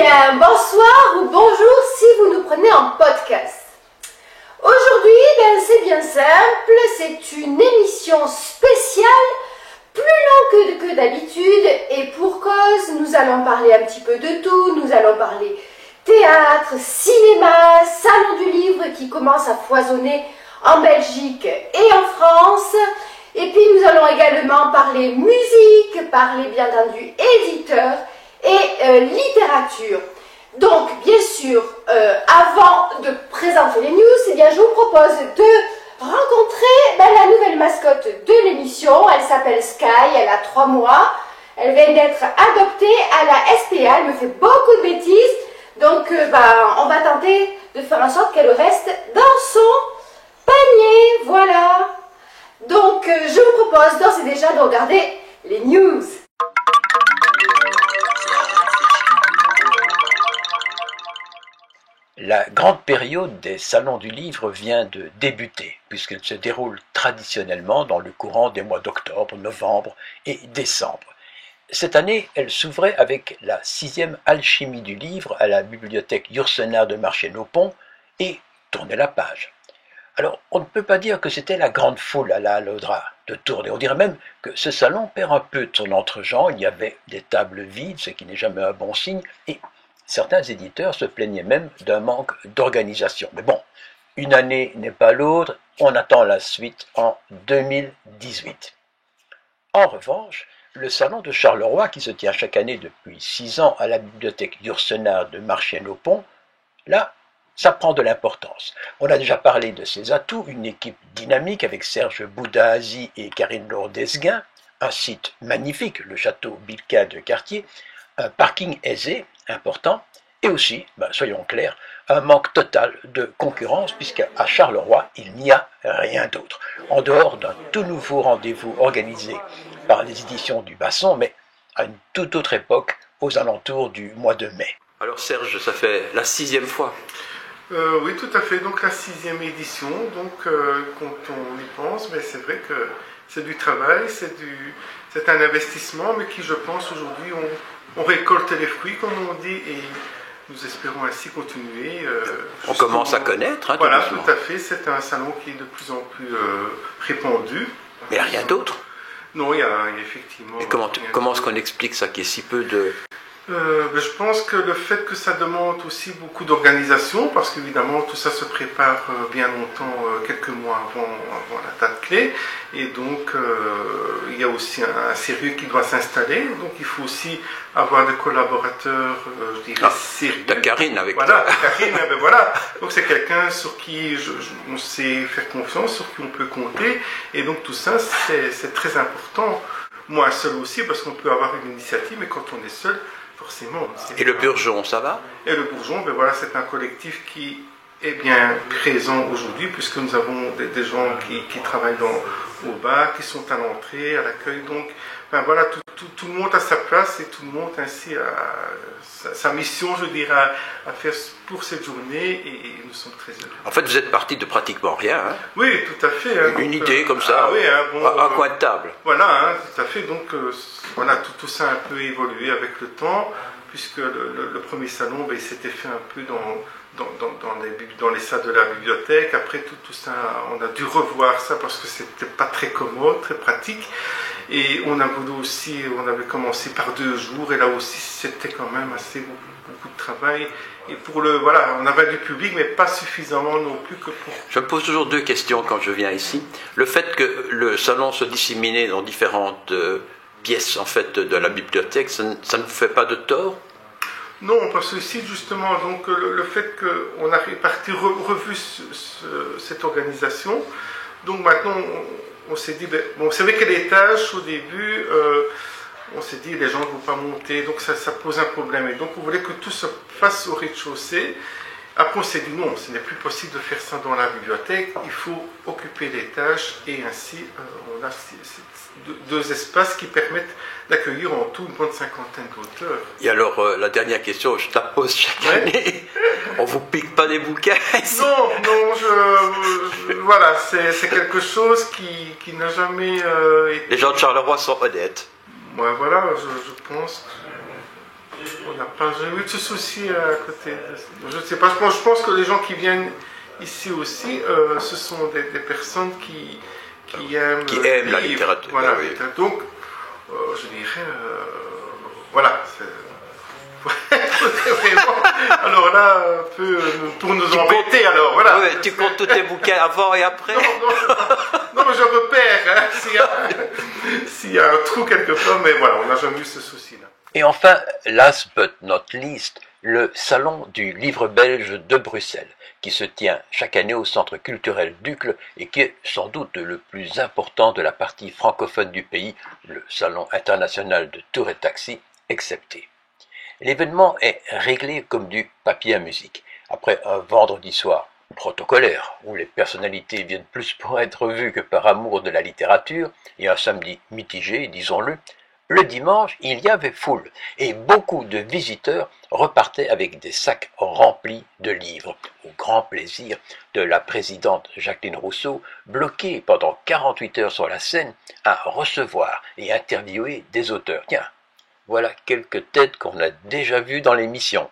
bien, bonsoir ou bonjour si vous nous prenez en podcast. Aujourd'hui, c'est bien simple, c'est une émission spéciale, plus longue que d'habitude, et pour cause, nous allons parler un petit peu de tout, nous allons parler théâtre, cinéma, salon du livre qui commence à foisonner en Belgique et en France, et puis nous allons également parler musique, parler bien entendu éditeur et littérature. Donc, bien sûr, avant de présenter les news, je vous propose de rencontrer la nouvelle mascotte de l'émission. Elle s'appelle Sky, elle a 3 mois. Elle vient d'être adoptée à la SPA, elle me fait beaucoup de bêtises. Donc, on va tenter de faire en sorte qu'elle reste dans son panier. Voilà. Donc, je vous propose d'ores et déjà de regarder les news. La grande période des salons du livre vient de débuter, puisqu'elle se déroule traditionnellement dans le courant des mois d'octobre, novembre et décembre. Cette année, elle s'ouvrait avec la 6e alchimie du livre à la bibliothèque Yourcenar de Marchais-Naupont et tournait la page. Alors, on ne peut pas dire que c'était la grande foule à la Allodra de Tours, et on dirait même que ce salon perd un peu de son entre-gens. Il y avait des tables vides, ce qui n'est jamais un bon signe, et certains éditeurs se plaignaient même d'un manque d'organisation. Mais bon, une année n'est pas l'autre, on attend la suite en 2018. En revanche, le salon de Charleroi, qui se tient chaque année depuis 6 ans à la bibliothèque Yourcenar de Marchais-Naupont, là, ça prend de l'importance. On a déjà parlé de ses atouts, une équipe dynamique avec Serge Boudazi et Karine Lourdesguin, un site magnifique, le château Bilka de Cartier, un parking aisé, important, et aussi, soyons clairs, un manque total de concurrence, puisqu'à Charleroi, il n'y a rien d'autre. En dehors d'un tout nouveau rendez-vous organisé par les éditions du Basson, mais à une toute autre époque, aux alentours du mois de mai. Alors Serge, ça fait la 6e fois. Oui, tout à fait. Donc la 6e édition. Donc quand on y pense, c'est vrai que c'est du travail, c'est un investissement, mais qui, je pense, aujourd'hui, on récolte les fruits, comme on dit, et nous espérons ainsi continuer. On commence à connaître. Voilà, tout à fait. C'est un salon qui est de plus en plus répandu. Mais il n'y a rien d'autre. Non, il y a effectivement... Et comment est-ce qu'on explique ça, qu'il y ait si peu de... Je pense que le fait que ça demande aussi beaucoup d'organisation, parce qu'évidemment tout ça se prépare bien longtemps, quelques mois avant la date clé, et donc il y a aussi un sérieux qui doit s'installer, donc il faut aussi avoir des collaborateurs, je dirais, sérieux. T'as Karine avec toi. Voilà, Karine, voilà. Donc c'est quelqu'un sur qui on sait faire confiance, sur qui on peut compter, et donc tout ça c'est très important. Moi seul aussi, parce qu'on peut avoir une initiative, mais quand on est seul, forcément. Et le Bourgeon, ça va? Et le Bourgeon, c'est un collectif qui est bien présent aujourd'hui, puisque nous avons des gens qui travaillent au bar, qui sont à l'entrée, à l'accueil. Donc, tout le monde a sa place et tout le monde ainsi a sa mission, je dirais, à faire pour cette journée, et nous sommes très heureux. En fait, vous êtes parti de pratiquement rien. Hein? Oui, tout à fait. Hein, une idée comme ça, un coin de table. Voilà, tout à fait. Donc, tout ça a un peu évolué avec le temps, puisque le premier salon, il s'était fait un peu dans les salles de la bibliothèque. Après tout ça, on a dû revoir ça parce que c'était pas très commode, très pratique. Et on avait commencé par 2 jours, et là aussi c'était quand même assez beaucoup de travail. Et on avait du public, mais pas suffisamment non plus que pour... Je me pose toujours 2 questions quand je viens ici. Le fait que le salon soit disséminé dans différentes pièces en fait de la bibliothèque, ça ne vous fait pas de tort? Non, parce que ici, justement, donc, le fait qu'on a revu cette organisation, donc maintenant, on s'est dit, c'est vrai que l'étage, au début, on s'est dit, les gens ne vont pas monter, donc ça pose un problème. Et donc, on voulait que tout se fasse au rez-de-chaussée. Après, on s'est dit, non, ce n'est plus possible de faire ça dans la bibliothèque, il faut occuper l'étage, et ainsi, on a 2 espaces qui permettent d'accueillir en tout une bonne 50aine d'auteurs. Et alors, la dernière question, je te la pose chaque année. On vous pique pas des bouquins ici? Non, voilà, c'est quelque chose qui n'a jamais été... Les gens de Charleroi sont honnêtes. Ouais, voilà, je pense. On n'a pas jamais eu de ce souci à côté. Je ne sais pas, je pense que les gens qui viennent ici aussi, ce sont des personnes qui aiment, la littérature. Voilà. Ben oui. Donc, je dirais, voilà. Vraiment. Alors là, un peu pour nous embêter, alors voilà. Ouais, tu comptes tous tes bouquins avant et après? Non, mais je repère hein, s'il y a un trou quelque part, mais voilà, on n'a jamais eu ce souci-là. Et enfin, last but not least, le Salon du livre belge de Bruxelles, qui se tient chaque année au Centre culturel d'Uccle et qui est sans doute le plus important de la partie francophone du pays, le Salon international de Tour et Taxi excepté. L'événement est réglé comme du papier à musique, après un vendredi soir protocolaire, où les personnalités viennent plus pour être vues que par amour de la littérature, et un samedi mitigé, disons-le. Le dimanche, il y avait foule, et beaucoup de visiteurs repartaient avec des sacs remplis de livres, au grand plaisir de la présidente Jacqueline Rousseau, bloquée pendant 48 heures sur la scène à recevoir et interviewer des auteurs. Tiens, voilà quelques têtes qu'on a déjà vues dans l'émission.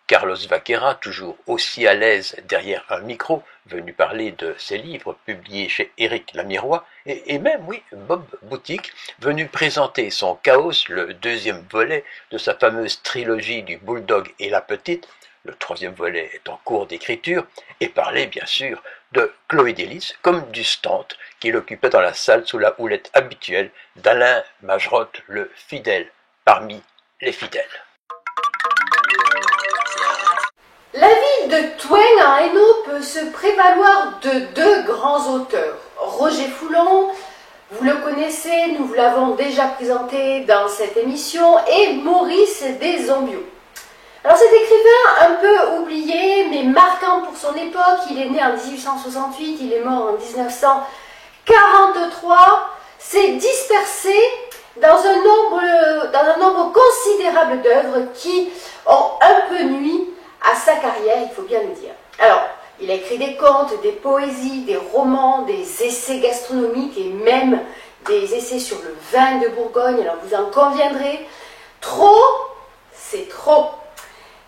Carlos Vaquera, toujours aussi à l'aise derrière un micro, venu parler de ses livres publiés chez Éric Lamirois, et même, oui, Bob Boutique, venu présenter son Chaos, le deuxième volet de sa fameuse trilogie du Bulldog et la Petite, le troisième volet est en cours d'écriture, et parler, bien sûr, de Chloé Délice, comme du stand qu'il occupait dans la salle sous la houlette habituelle d'Alain Magerotte, le fidèle parmi les fidèles. La ville de Thoueng en Hainaut peut se prévaloir de deux grands auteurs. Roger Foulon, vous le connaissez, nous vous l'avons déjà présenté dans cette émission, et Maurice Desombio. Alors cet écrivain un peu oublié mais marquant pour son époque, il est né en 1868, il est mort en 1943, s'est dispersé dans un nombre considérable d'œuvres qui ont un peu nui à sa carrière, il faut bien le dire. Alors, il a écrit des contes, des poésies, des romans, des essais gastronomiques et même des essais sur le vin de Bourgogne, alors vous en conviendrez. Trop, c'est trop.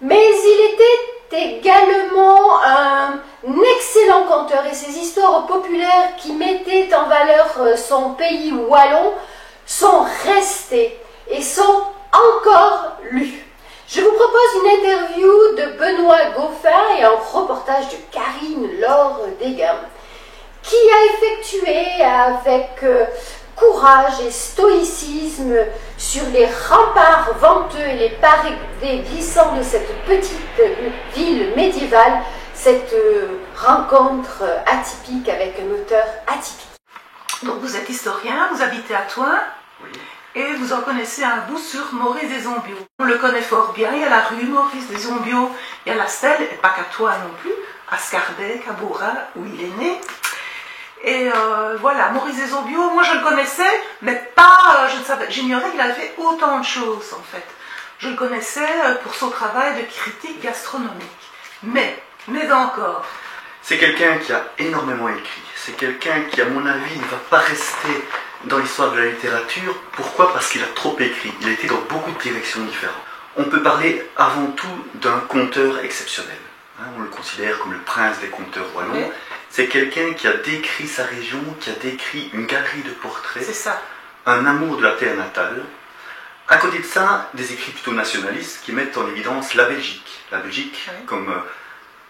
Mais il était également un excellent conteur et ses histoires populaires qui mettaient en valeur son pays wallon sont restées et sont encore lues. Je vous propose une interview de Benoît Goffin et un reportage de Karine Laure Desgam, qui a effectué avec courage et stoïcisme sur les remparts venteux et les pavés glissants de cette petite ville médiévale, cette rencontre atypique avec un auteur atypique. Donc vous êtes historien, vous habitez à Thoueng. Oui. Et vous en connaissez un bout sur Maurice Desombio. On le connaît fort bien, il y a la rue Maurice Desombio, il y a la stèle, et pas qu'à Thoueng non plus, à Scarbeck, à Bourras, où il est né. Et voilà, Maurice Desombio, moi je le connaissais, mais pas, j'ignorais qu'il avait fait autant de choses en fait. Je le connaissais pour son travail de critique gastronomique. Mais encore. C'est quelqu'un qui a énormément écrit. C'est quelqu'un qui, à mon avis, ne va pas rester dans l'histoire de la littérature. Pourquoi? Parce qu'il a trop écrit. Il a été dans beaucoup de directions différentes. On peut parler avant tout d'un conteur exceptionnel. On le considère comme le prince des conteurs wallons. Oui. C'est quelqu'un qui a décrit sa région, qui a décrit une galerie de portraits. C'est ça. Un amour de la terre natale. À côté de ça, des écrits plutôt nationalistes qui mettent en évidence la Belgique. La Belgique oui. Comme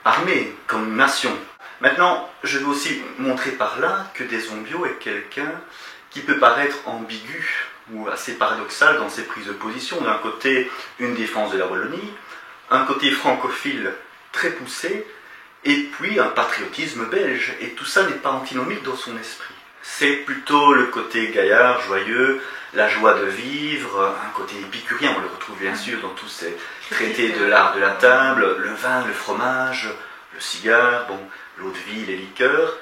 armée, comme nation. Maintenant, je veux aussi montrer par là que Desombio est quelqu'un qui peut paraître ambigu ou assez paradoxal dans ses prises de position. D'un côté, une défense de la Wallonie, un côté francophile très poussé, et puis un patriotisme belge. Et tout ça n'est pas antinomique dans son esprit. C'est plutôt le côté gaillard, joyeux, la joie de vivre, un côté épicurien, on le retrouve bien sûr dans tous ces traités de l'art de la table, le vin, le fromage, le cigare, bon, l'eau de vie, les liqueurs.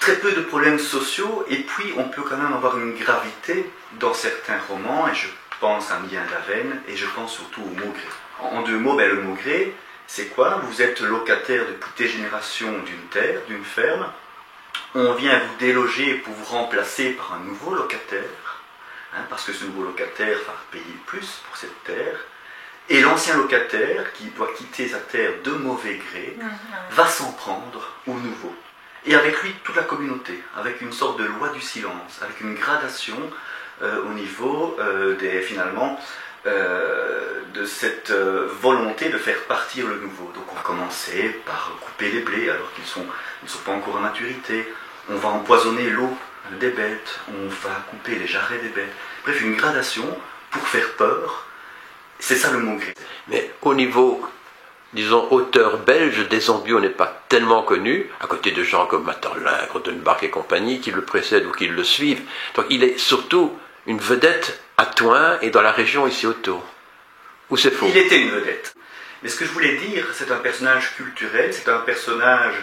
Très peu de problèmes sociaux, et puis on peut quand même avoir une gravité dans certains romans, et je pense à Mien d'Avesnes, et je pense surtout au Maugré. En deux mots, le Maugré, c'est quoi? Vous êtes locataire depuis des générations d'une terre, d'une ferme, on vient vous déloger pour vous remplacer par un nouveau locataire, parce que ce nouveau locataire va payer plus pour cette terre, Et l'ancien locataire, qui doit quitter sa terre de mauvais gré, va s'en prendre au nouveau. Et avec lui, toute la communauté, avec une sorte de loi du silence, avec une gradation au niveau finalement, de cette volonté de faire partir le nouveau. Donc on va commencer par couper les blés alors qu'ils ne sont pas encore à maturité. On va empoisonner l'eau des bêtes, on va couper les jarrets des bêtes. Bref, une gradation pour faire peur. C'est ça le mot gré. Mais au niveau, disons, auteur belge, Desembiaux n'est pas tellement connu, à côté de gens comme Maeterlinck, Rodenbach et compagnie, qui le précèdent ou qui le suivent. Donc il est surtout une vedette à Thoin et dans la région ici autour. Ou c'est faux? Il était une vedette. Mais ce que je voulais dire, c'est un personnage culturel, c'est un personnage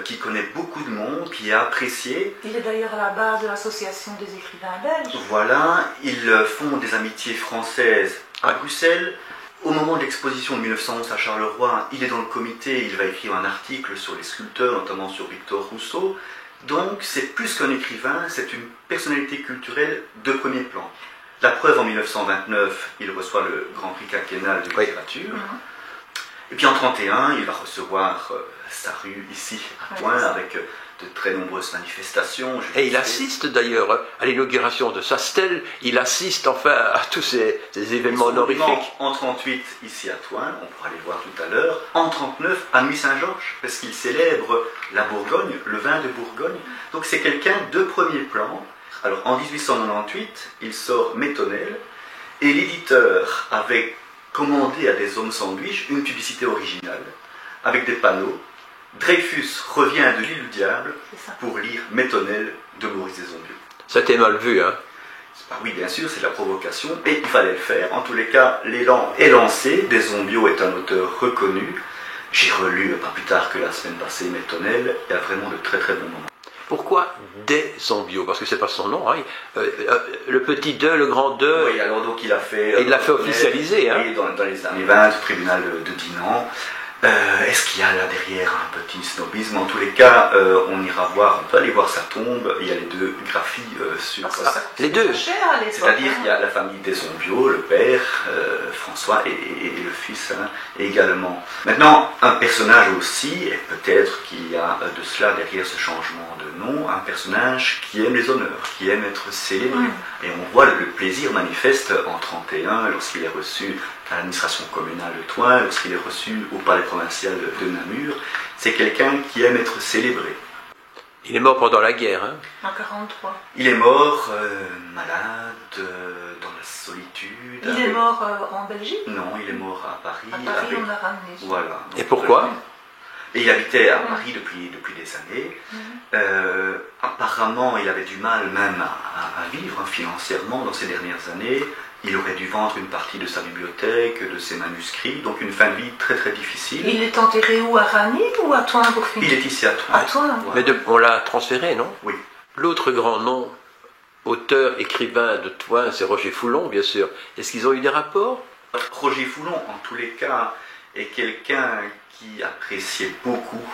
qui connaît beaucoup de monde, qui est apprécié. Il est d'ailleurs à la base de l'association des écrivains belges. Voilà, ils font des amitiés françaises à Bruxelles. Au moment de l'exposition de 1911 à Charleroi, il est dans le comité, il va écrire un article sur les sculpteurs, notamment sur Victor Rousseau. Donc c'est plus qu'un écrivain, c'est une personnalité culturelle de premier plan. La preuve, en 1929, il reçoit le Grand Prix quinquennal de littérature. Et puis en 1931, il va recevoir sa rue ici, à Thoin, avec de très nombreuses manifestations. Et il assiste d'ailleurs à l'inauguration de sa stèle, il assiste enfin à tous ces événements honorifiques. En 1938, ici à Thoin, on pourra les voir tout à l'heure. En 1939, à Nuit Saint-Georges, parce qu'il célèbre la Bourgogne, le vin de Bourgogne. Donc c'est quelqu'un de premier plan. Alors en 1898, il sort Métonel, et l'éditeur avait commandé à des hommes sandwich une publicité originale, avec des panneaux. Dreyfus revient de l'île du Diable pour lire Métonel de Maurice Desembiaux. Ça a été mal vu, hein? Oui, bien sûr, c'est la provocation, et il fallait le faire. En tous les cas, l'élan est lancé. Desembiaux est un auteur reconnu. J'ai relu, pas plus tard que la semaine passée, Métonel. Il y a vraiment de très très bons moments. Pourquoi Desembiaux? Parce que c'est pas son nom, hein. Le petit 2, le grand 2. Oui, alors donc il a fait... Et il l'a fait officialiser, hein. Oui, dans les années 20, au tribunal de Dinan. Est-ce qu'il y a là derrière un petit snobisme? En tous les cas, on ira voir, on peut aller voir sa tombe. Il y a les deux graphies sur ça. Les deux. C'est-à-dire qu'il y a la famille Desembiaux, le père, François, et le fils également. Maintenant, un personnage aussi, et peut-être qu'il y a de cela derrière ce changement de nom, un personnage qui aime les honneurs, qui aime être célébré. Et on voit le plaisir manifeste en 1931, lorsqu'il est reçu à l'administration communale de Thoin, lorsqu'il est reçu au palais provincial de Namur. C'est quelqu'un qui aime être célébré. Il est mort pendant la guerre, hein? En 1943. Il est mort malade, dans la solitude. Il est mort en Belgique? Non, il est mort à Paris. À Paris, on l'a ramené. Voilà. Donc, et pourquoi? Et il habitait à Paris depuis des années. Apparemment, il avait du mal même à vivre financièrement dans ces dernières années. Il aurait dû vendre une partie de sa bibliothèque, de ses manuscrits, donc une fin de vie très très difficile. Il est enterré où, à Ragny ou à Thoin pour finir? Il est ici à Thoin. À Thoin. Mais on l'a transféré, non? Oui. L'autre grand nom, auteur, écrivain de Thoin, c'est Roger Foulon, bien sûr. Est-ce qu'ils ont eu des rapports? Roger Foulon, en tous les cas, est quelqu'un qui appréciait beaucoup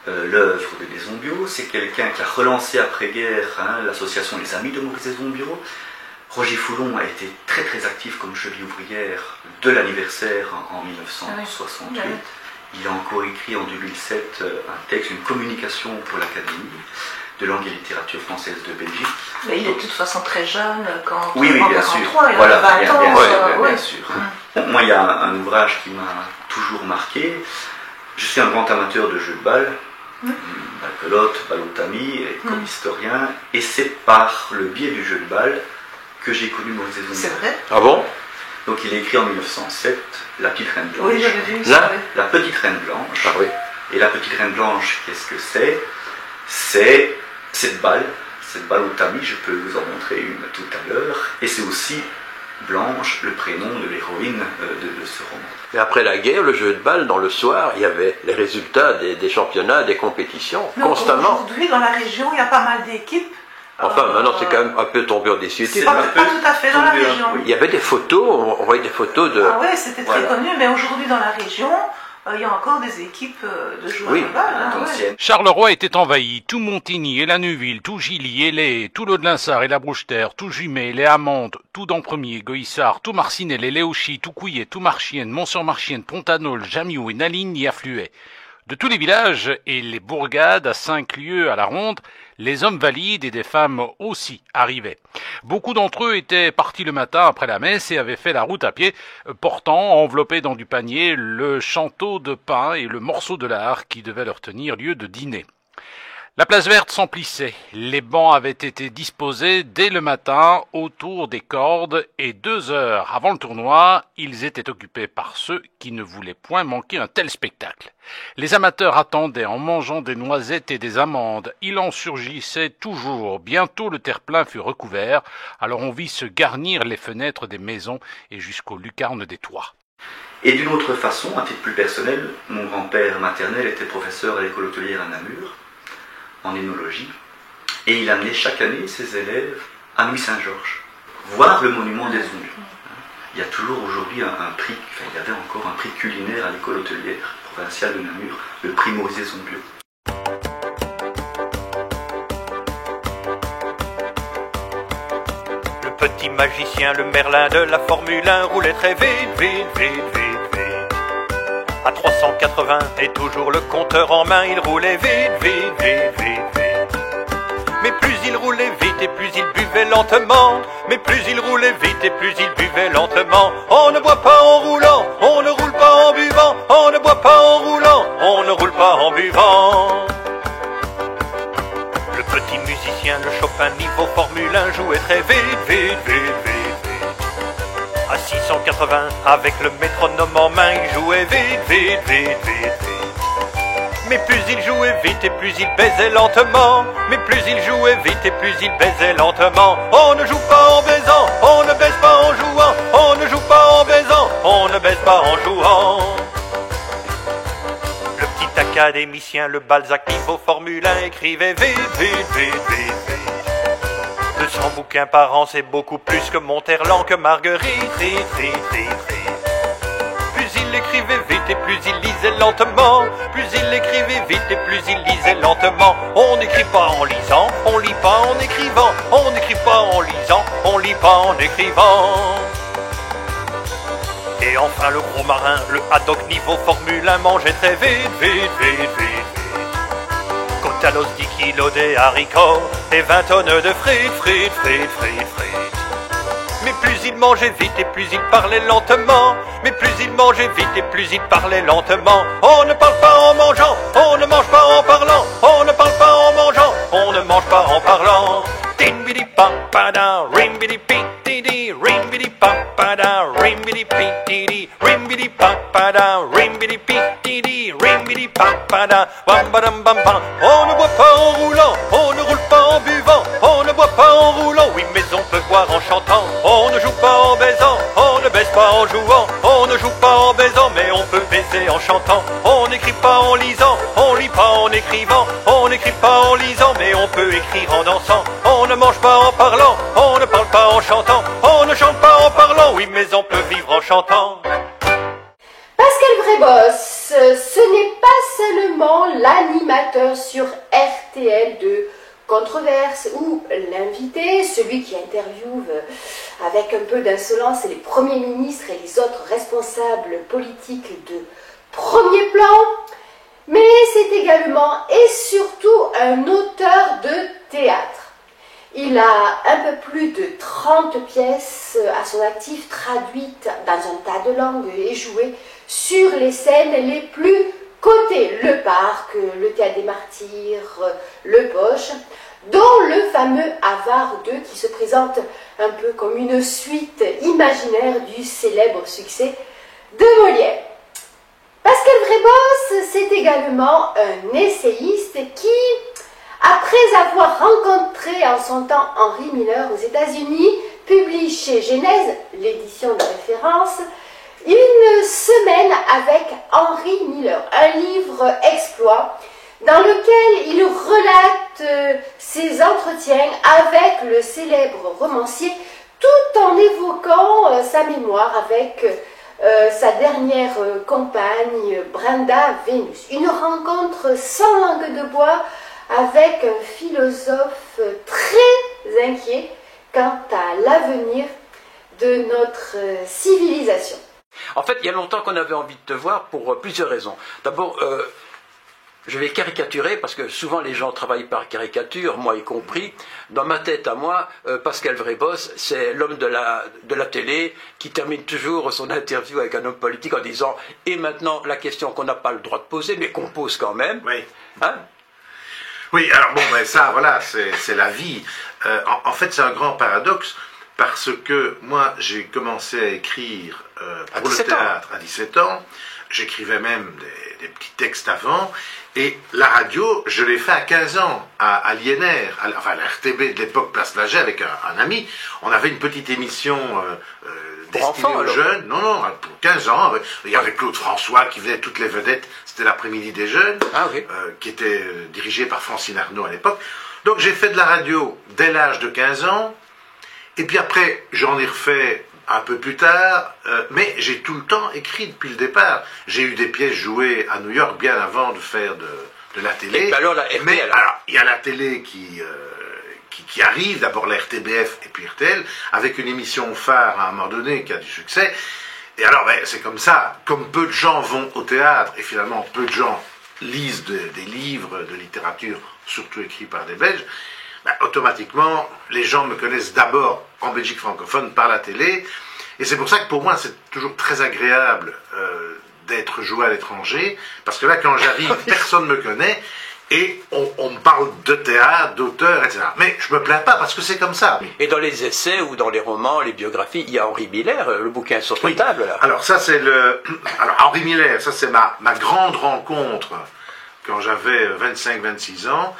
l'œuvre de Desembiaux. C'est quelqu'un qui a relancé après-guerre l'association Les Amis de Maurice Desembiaux. Roger Foulon a été très très actif comme cheville ouvrière de l'anniversaire en 1968. Il a encore écrit en 2007 un texte, une communication pour l'Académie de langue et littérature française de Belgique. Mais il est de toute façon très jeune quand oui, en bien 43, sûr. il Voilà, a 20 ans. bien sûr. Moi, il y a un ouvrage qui m'a toujours marqué. Je suis un grand amateur de jeux de balle, balle-pelote, balle-au-tamis, comme historien, et c'est par le biais du jeu de balle que j'ai connu Maurice Desembiaux. C'est vrai? Ah bon? Donc il a écrit en 1907 La Petite Reine Blanche. Oui, j'avais vu ça. La Petite Reine Blanche. Ah oui. Et la Petite Reine Blanche, qu'est-ce que c'est? C'est cette balle au tamis, je peux vous en montrer une tout à l'heure. Et c'est aussi Blanche, le prénom de l'héroïne de ce roman. Et après la guerre, le jeu de balle, dans le soir, il y avait les résultats des championnats, des compétitions, mais constamment. Aujourd'hui, dans la région, il y a pas mal d'équipes. Enfin, maintenant, c'est quand même un peu tombé en désuétude. Pas tout à fait dans la région. Il y avait des photos, on voyait des photos de... Ah oui, c'était très connu, mais aujourd'hui, dans la région, Il y a encore des équipes de joueurs Oui, là-bas. anciennes. Charleroi était envahi, tout Montigny et la Neuville, tout Gilly et Les, tout l'Aude-Linsart et la Broucheterre, tout Jumet, les Amandes, tout Dampremier, Goïssard, tout Marcinelle et Léauchy, tout Couillet, tout Marchienne, Mont-sur-Marchienne, Pontanol, Jamiou et Naligne y affluaient. De tous les villages et les bourgades à 5 lieues à la ronde, les hommes valides et des femmes aussi arrivaient. Beaucoup d'entre eux étaient partis le matin après la messe et avaient fait la route à pied, portant, enveloppés dans du panier, le chanteau de pain et le morceau de lard qui devait leur tenir lieu de dîner. La place verte s'emplissait, les bancs avaient été disposés dès le matin autour des cordes et 2 heures avant le tournoi, ils étaient occupés par ceux qui ne voulaient point manquer un tel spectacle. Les amateurs attendaient en mangeant des noisettes et des amandes, il en surgissait toujours, bientôt le terre-plein fut recouvert, alors on vit se garnir les fenêtres des maisons et jusqu'aux lucarnes des toits. Et d'une autre façon, à titre plus personnel, mon grand-père maternel était professeur à l'école hôtelière à Namur, en œnologie, et il amenait chaque année ses élèves à Nuit Saint-Georges, voir le monument des Ombiaux. Il y a toujours aujourd'hui un prix, il y avait encore un prix culinaire à l'école hôtelière provinciale de Namur, le prix Maurice des Ombiaux. Le petit magicien, le Merlin de la Formule 1 roulait très vite, vite, vite, vite, vite. À 380 et toujours le compteur en main, il roulait vite, vite, vite, vite, vite. Mais plus il roulait vite et plus il buvait lentement. Mais plus il roulait vite et plus il buvait lentement. On ne boit pas en roulant, on ne roule pas en buvant. On ne boit pas en roulant, on ne roule pas en buvant. Le petit musicien, le Chopin niveau Formule 1 jouait très vite, vite, vite, vite, vite. À 680, avec le métronome en main, il jouait vite, vite, vite, vite, vite. Mais plus il jouait vite et plus il baisait lentement. Mais plus il jouait vite et plus il baisait lentement. On ne joue pas en baisant, on ne baise pas en jouant. On ne joue pas en baisant, on ne baise pas en jouant. Le petit académicien, le Balzac niveau Formule 1 écrivait vite, vite, vite, vite, vite. 200 bouquins par an, c'est beaucoup plus que Monterland, que Marguerite, rite, rite, rite, rite. Plus il écrivait vite et plus il lisait lentement. Plus il écrivait vite et plus il lisait lentement. On n'écrit pas en lisant, on lit pas en écrivant. On n'écrit pas en lisant, on lit pas en écrivant. Et enfin le gros marin, le haddock niveau Formule 1 mangeait très vite, vite, vite, vite, vite. Côte à l'os 10 kilos des haricots et 20 tonnes de frites, frites, frites, frites, frites. Mais plus il mangeait vite et plus il parlait lentement. Mais plus il mangeait vite et plus il parlait lentement. On ne parle pas en mangeant, on ne mange pas en parlant. On ne parle pas en mangeant, on ne mange pas en parlant. Timbidi papada, rimbidi pitidi, rimbidi papada, rimbidi pitidi, rimbidi papada, rimbidi pitidi, rimbidi papada, bam badam bam bam. On ne boit pas en roulant, on ne roule pas en buvant. On ne boit pas en roulant, oui mais on peut boire en chantant. On ne joue pas en baisant, on ne baise pas en jouant. On ne joue pas en baisant, mais on peut baiser en chantant. On n'écrit pas en lisant, on lit pas en écrivant. On n'écrit pas en lisant, mais on peut écrire en dansant. On ne mange pas en parlant, on ne parle pas en chantant. On ne chante pas en parlant, oui mais on peut vivre en chantant. Pascal Vrébos, ce n'est pas seulement l'animateur sur RTL de Controverse ou l'invité, celui qui interviewe avec un peu d'insolence les premiers ministres et les autres responsables politiques de premier plan, mais c'est également et surtout un auteur de théâtre. Il a un peu plus de 30 pièces à son actif traduites dans un tas de langues et jouées sur les scènes les plus cotées. Le Parc, le Théâtre des Martyrs, le Poche, dont le fameux Avare 2 qui se présente un peu comme une suite imaginaire du célèbre succès de Molière. Pascal Vrébos, c'est également un essayiste qui, après avoir rencontré en son temps Henry Miller aux États-Unis, publie chez Genèse, l'édition de référence, Une semaine avec Henry Miller, un livre exploit dans lequel il relate ses entretiens avec le célèbre romancier tout en évoquant sa mémoire avec sa dernière compagne, Brenda Vénus. Une rencontre sans langue de bois avec un philosophe très inquiet quant à l'avenir de notre civilisation. En fait, il y a longtemps qu'on avait envie de te voir pour plusieurs raisons. D'abord, je vais caricaturer parce que souvent les gens travaillent par caricature, moi y compris. Dans ma tête à moi, Pascal Vrébos, c'est l'homme de la télé qui termine toujours son interview avec un homme politique en disant « Et maintenant, la question qu'on n'a pas le droit de poser, mais qu'on pose quand même. » Oui. Hein? Oui, alors bon, ben ça, voilà, c'est la vie. En fait, c'est un grand paradoxe parce que moi, j'ai commencé à écrire pour le théâtre à 17 ans. J'écrivais même des petits textes avant. Et la radio, je l'ai fait à 15 ans, à l'INR, enfin à la RTB de l'époque, Place Laget, avec un ami. On avait une petite émission destinée aux jeunes. Non, pour 15 ans. Il y avait Claude François qui faisait toutes les vedettes. C'était l'après-midi des jeunes, qui était dirigé par Francine Arnaud à l'époque. Donc j'ai fait de la radio dès l'âge de 15 ans. Et puis après, j'en ai refait un peu plus tard, mais j'ai tout le temps écrit depuis le départ. J'ai eu des pièces jouées à New York bien avant de faire de la télé. Et alors, la RTL, mais alors, il y a la télé qui arrive, d'abord la RTBF et puis RTL, avec une émission phare à un moment donné qui a du succès. Et alors, ben, c'est comme ça, comme peu de gens vont au théâtre, et finalement peu de gens lisent des livres de littérature, surtout écrits par des Belges, ben, automatiquement, les gens me connaissent d'abord en Belgique francophone par la télé. Et c'est pour ça que pour moi, c'est toujours très agréable d'être joué à l'étranger. Parce que là, quand j'arrive, personne ne me connaît. Et on me parle de théâtre, d'auteur, etc. Mais je me plains pas parce que c'est comme ça. Et dans les essais ou dans les romans, les biographies, il y a Henri Miller, le bouquin sur la table. Là. Alors ça, c'est Alors Henri Miller, ça c'est ma grande rencontre quand j'avais 25-26 ans.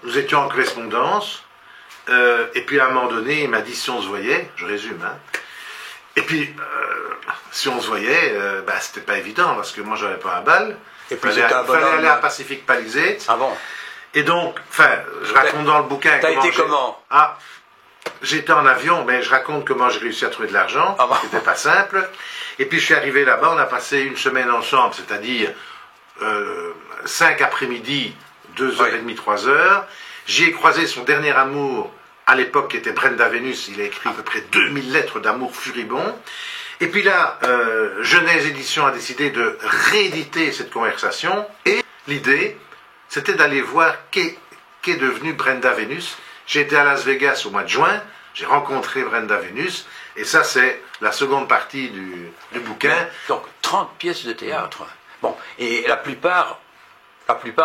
Nous étions en correspondance. Et puis à un moment donné, il m'a dit si on se voyait, je résume, hein. Et puis, si on se voyait, c'était pas évident parce que moi j'avais pas un bal. Et puis il fallait aller à Pacific Palisades. Ah bon? Et donc, je raconte dans le bouquin. T'as été comment? Ah, j'étais en avion, mais je raconte comment j'ai réussi à trouver de l'argent. C'était pas simple. Et puis je suis arrivé là-bas, on a passé une semaine ensemble, c'est-à-dire 5 après-midi, 2h30, 3h. J'y ai croisé son dernier amour, à l'époque, qui était Brenda Vénus. Il a écrit à peu près 2000 lettres d'amour furibond. Et puis là, Genèse Édition a décidé de rééditer cette conversation. Et l'idée, c'était d'aller voir qu'est devenue Brenda Vénus. J'ai été à Las Vegas au mois de juin. J'ai rencontré Brenda Vénus. Et ça, c'est la seconde partie du bouquin. Donc, 30 pièces de théâtre. Bon, et la plupart,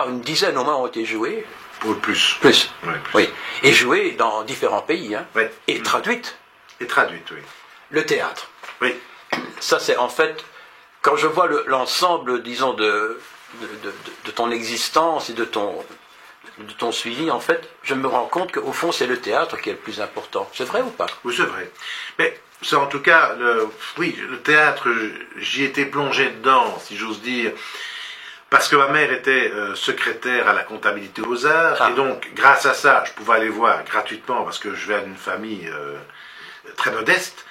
une dizaine au moins ont été jouées. Ou plus. Plus. Oui, plus. Oui. Et jouées dans différents pays. Hein. Oui. Et traduites. Et traduites, oui. Le théâtre. Oui. Ça, c'est en fait, quand je vois l'ensemble, disons, de ton existence et de ton suivi, en fait, je me rends compte qu'au fond, c'est le théâtre qui est le plus important. C'est vrai ou pas? Oui, c'est vrai. Mais c'est en tout cas, le théâtre, j'y étais plongé dedans, si j'ose dire, parce que ma mère était secrétaire à la comptabilité aux Arts, et donc, grâce à ça, je pouvais aller voir gratuitement, parce que je viens d'une famille très modeste,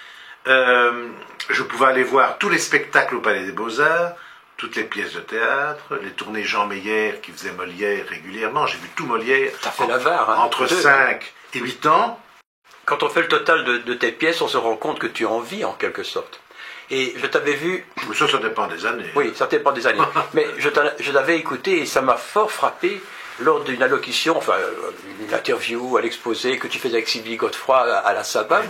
je pouvais aller voir tous les spectacles au Palais des Beaux-Arts, toutes les pièces de théâtre, les tournées Jean Meyer qui faisait Molière régulièrement. J'ai vu tout Molière. T'as fait la VAR, hein, entre 5 et 8 ans. Quand on fait le total de tes pièces, on se rend compte que tu en vis en quelque sorte. Et je t'avais vu... Ça dépend des années. Oui, ça dépend des années. Mais je t'avais écouté et ça m'a fort frappé lors d'une allocution, enfin une interview à l'exposé que tu faisais avec Sylvie Godefroy à la Sabane.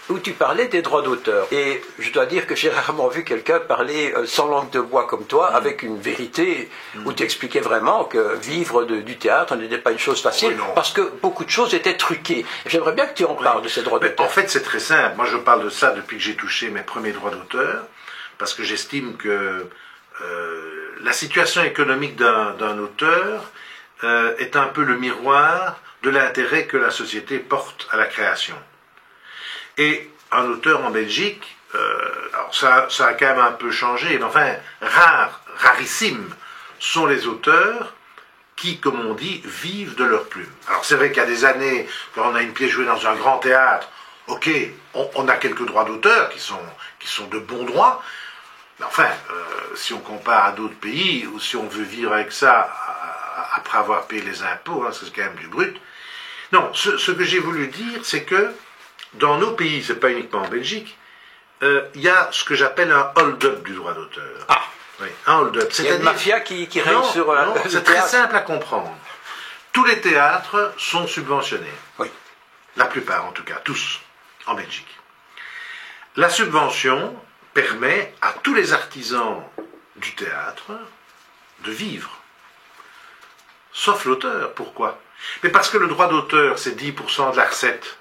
Où tu parlais des droits d'auteur. Et je dois dire que j'ai rarement vu quelqu'un parler sans langue de bois comme toi, avec une vérité, où tu expliquais vraiment que vivre du théâtre n'était pas une chose facile, parce que beaucoup de choses étaient truquées. J'aimerais bien que tu en parles de ces droits d'auteur. En fait, c'est très simple. Moi, je parle de ça depuis que j'ai touché mes premiers droits d'auteur, parce que j'estime que la situation économique d'un auteur est un peu le miroir de l'intérêt que la société porte à la création. Et un auteur en Belgique, alors ça a quand même un peu changé, mais enfin, rarissimes sont les auteurs qui, comme on dit, vivent de leur plume. Alors c'est vrai qu'il y a des années, quand on a une pièce jouée dans un grand théâtre, ok, on a quelques droits d'auteur qui sont de bons droits, Enfin, si on compare à d'autres pays, ou si on veut vivre avec ça après avoir payé les impôts, hein, c'est quand même du brut. Non, ce que j'ai voulu dire, c'est que dans nos pays, c'est pas uniquement en Belgique, il y a ce que j'appelle un hold-up du droit d'auteur. Ah, oui, un hold-up. il y a une mafia qui règne sur non, le c'est très théâtre. simple à comprendre. Tous les théâtres sont subventionnés. Oui. La plupart, en tout cas, tous, en Belgique. La subvention permet à tous les artisans du théâtre de vivre. Sauf l'auteur. Pourquoi? Mais parce que le droit d'auteur, c'est 10% de la recette.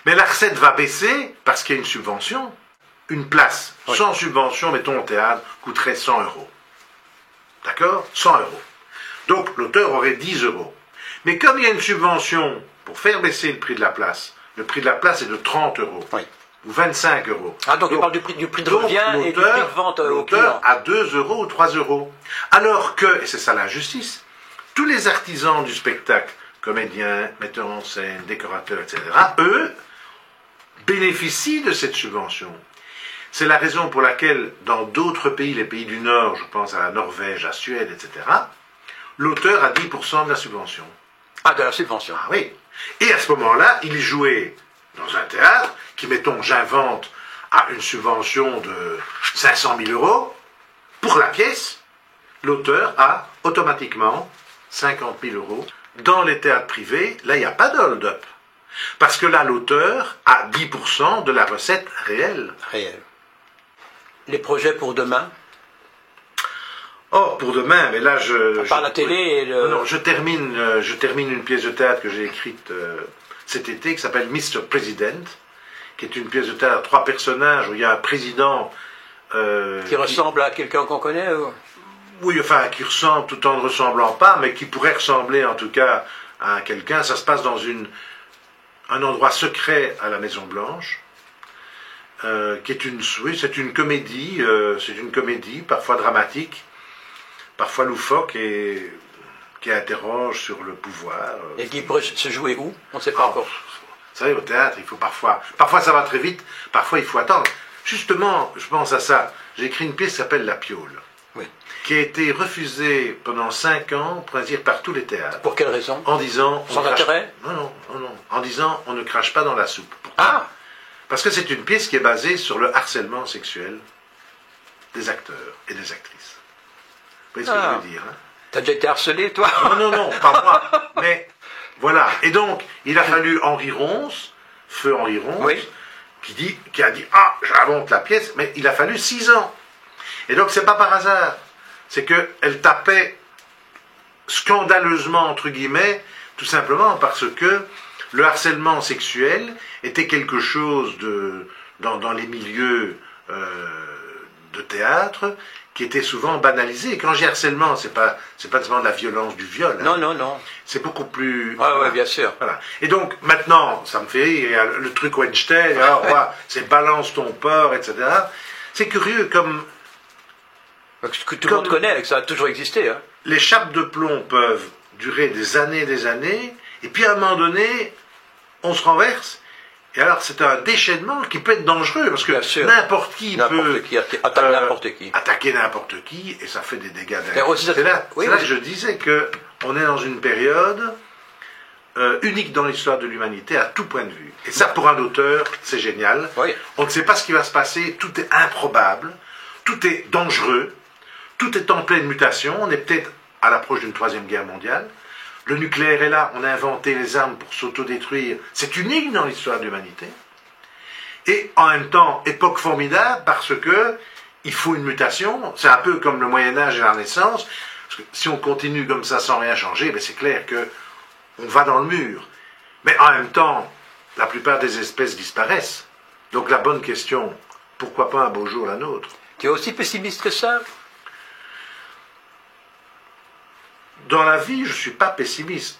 Mais la recette va baisser parce qu'il y a une subvention. Une place sans subvention, mettons au théâtre, coûterait 100 €. D'accord? 100 €. Donc l'auteur aurait 10 €. Mais comme il y a une subvention pour faire baisser le prix de la place, le prix de la place est de 30 € ou 25 €. Ah, donc on parle du prix de revient et du prix de vente au client. L'auteur a 2 € ou 3 €. Alors que, et c'est ça l'injustice, tous les artisans du spectacle, comédiens, metteurs en scène, décorateurs, etc., eux, bénéficient de cette subvention. C'est la raison pour laquelle, dans d'autres pays, les pays du Nord, je pense à la Norvège, à la Suède, etc., l'auteur a 10% de la subvention. Ah, de la subvention. Ah oui. Et à ce moment-là, il est joué dans un théâtre qui, mettons, j'invente, a une subvention de 500 000 € pour la pièce. L'auteur a automatiquement 50 000 €. Dans les théâtres privés, là, il n'y a pas de hold-up. Parce que là, l'auteur a 10% de la recette réelle. Réelle. Les projets pour demain? Oh, pour demain, mais là, Par la télé et le... Non, je termine une pièce de théâtre que j'ai écrite cet été, qui s'appelle Mr. President, qui est une pièce de théâtre à 3 personnages, où il y a un président... qui ressemble à quelqu'un qu'on connaît ou... Oui, enfin, qui ressemble tout en ne ressemblant pas, mais qui pourrait ressembler en tout cas à quelqu'un. Ça se passe dans un endroit secret à la Maison Blanche, qui est c'est une comédie, parfois dramatique, parfois loufoque et qui interroge sur le pouvoir. Et qui pourrait se jouer où? On ne sait pas encore. Vous savez, au théâtre, il faut parfois ça va très vite, parfois il faut attendre. Justement, je pense à ça. J'ai écrit une pièce qui s'appelle La Piole. Oui. Qui a été refusée pendant 5 ans, pour ainsi dire, par tous les théâtres. Pour quelle raison? En disant... Sans intérêt? Non. En disant, on ne crache pas dans la soupe. Pourquoi? Ah! Parce que c'est une pièce qui est basée sur le harcèlement sexuel des acteurs et des actrices. Vous voyez ce que je veux dire, hein? T'as déjà été harcelé, toi? Non, pas moi. Mais, voilà. Et donc, il a fallu Henri Ronce, feu Henri Ronce, oui. qui a dit, ah, j'invente la pièce, mais il a fallu 6 ans. Et donc, c'est pas par hasard. C'est qu'elle tapait scandaleusement, entre guillemets, tout simplement parce que le harcèlement sexuel était quelque chose dans les milieux de théâtre qui était souvent banalisé. Et quand j'ai harcèlement, c'est pas seulement de la violence, du viol. Non, non. C'est beaucoup plus... Oui, bien sûr. Voilà. Et donc, maintenant, ça me fait rire, il y a le truc Weinstein, c'est balance ton porc, etc. C'est curieux comme... Que tout le monde connaît, que ça a toujours existé. Hein. Les chapes de plomb peuvent durer des années, et puis à un moment donné, on se renverse. Et alors, c'est un déchaînement qui peut être dangereux, parce que n'importe qui peut attaquer n'importe qui, et ça fait des dégâts. C'est là que je disais qu'on est dans une période unique dans l'histoire de l'humanité à tout point de vue. Et ça, pour un auteur, c'est génial. Oui. On ne sait pas ce qui va se passer, tout est improbable, tout est dangereux, tout est en pleine mutation, on est peut-être à l'approche d'une 3e guerre mondiale. Le nucléaire est là, on a inventé les armes pour s'autodétruire. C'est unique dans l'histoire de l'humanité. Et en même temps, époque formidable parce que il faut une mutation. C'est un peu comme le Moyen-Âge et la Renaissance. Parce que si on continue comme ça sans rien changer, ben c'est clair que on va dans le mur. Mais en même temps, la plupart des espèces disparaissent. Donc la bonne question, pourquoi pas un beau jour la nôtre? Tu es aussi pessimiste que ça? Dans la vie, je ne suis pas pessimiste.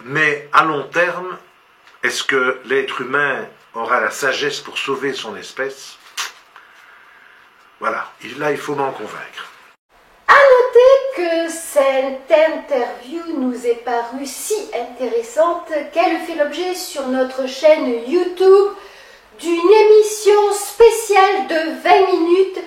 Mais à long terme, est-ce que l'être humain aura la sagesse pour sauver son espèce? Voilà, là, il faut m'en convaincre. À noter que cette interview nous est parue si intéressante qu'elle fait l'objet sur notre chaîne YouTube d'une émission spéciale de 20 minutes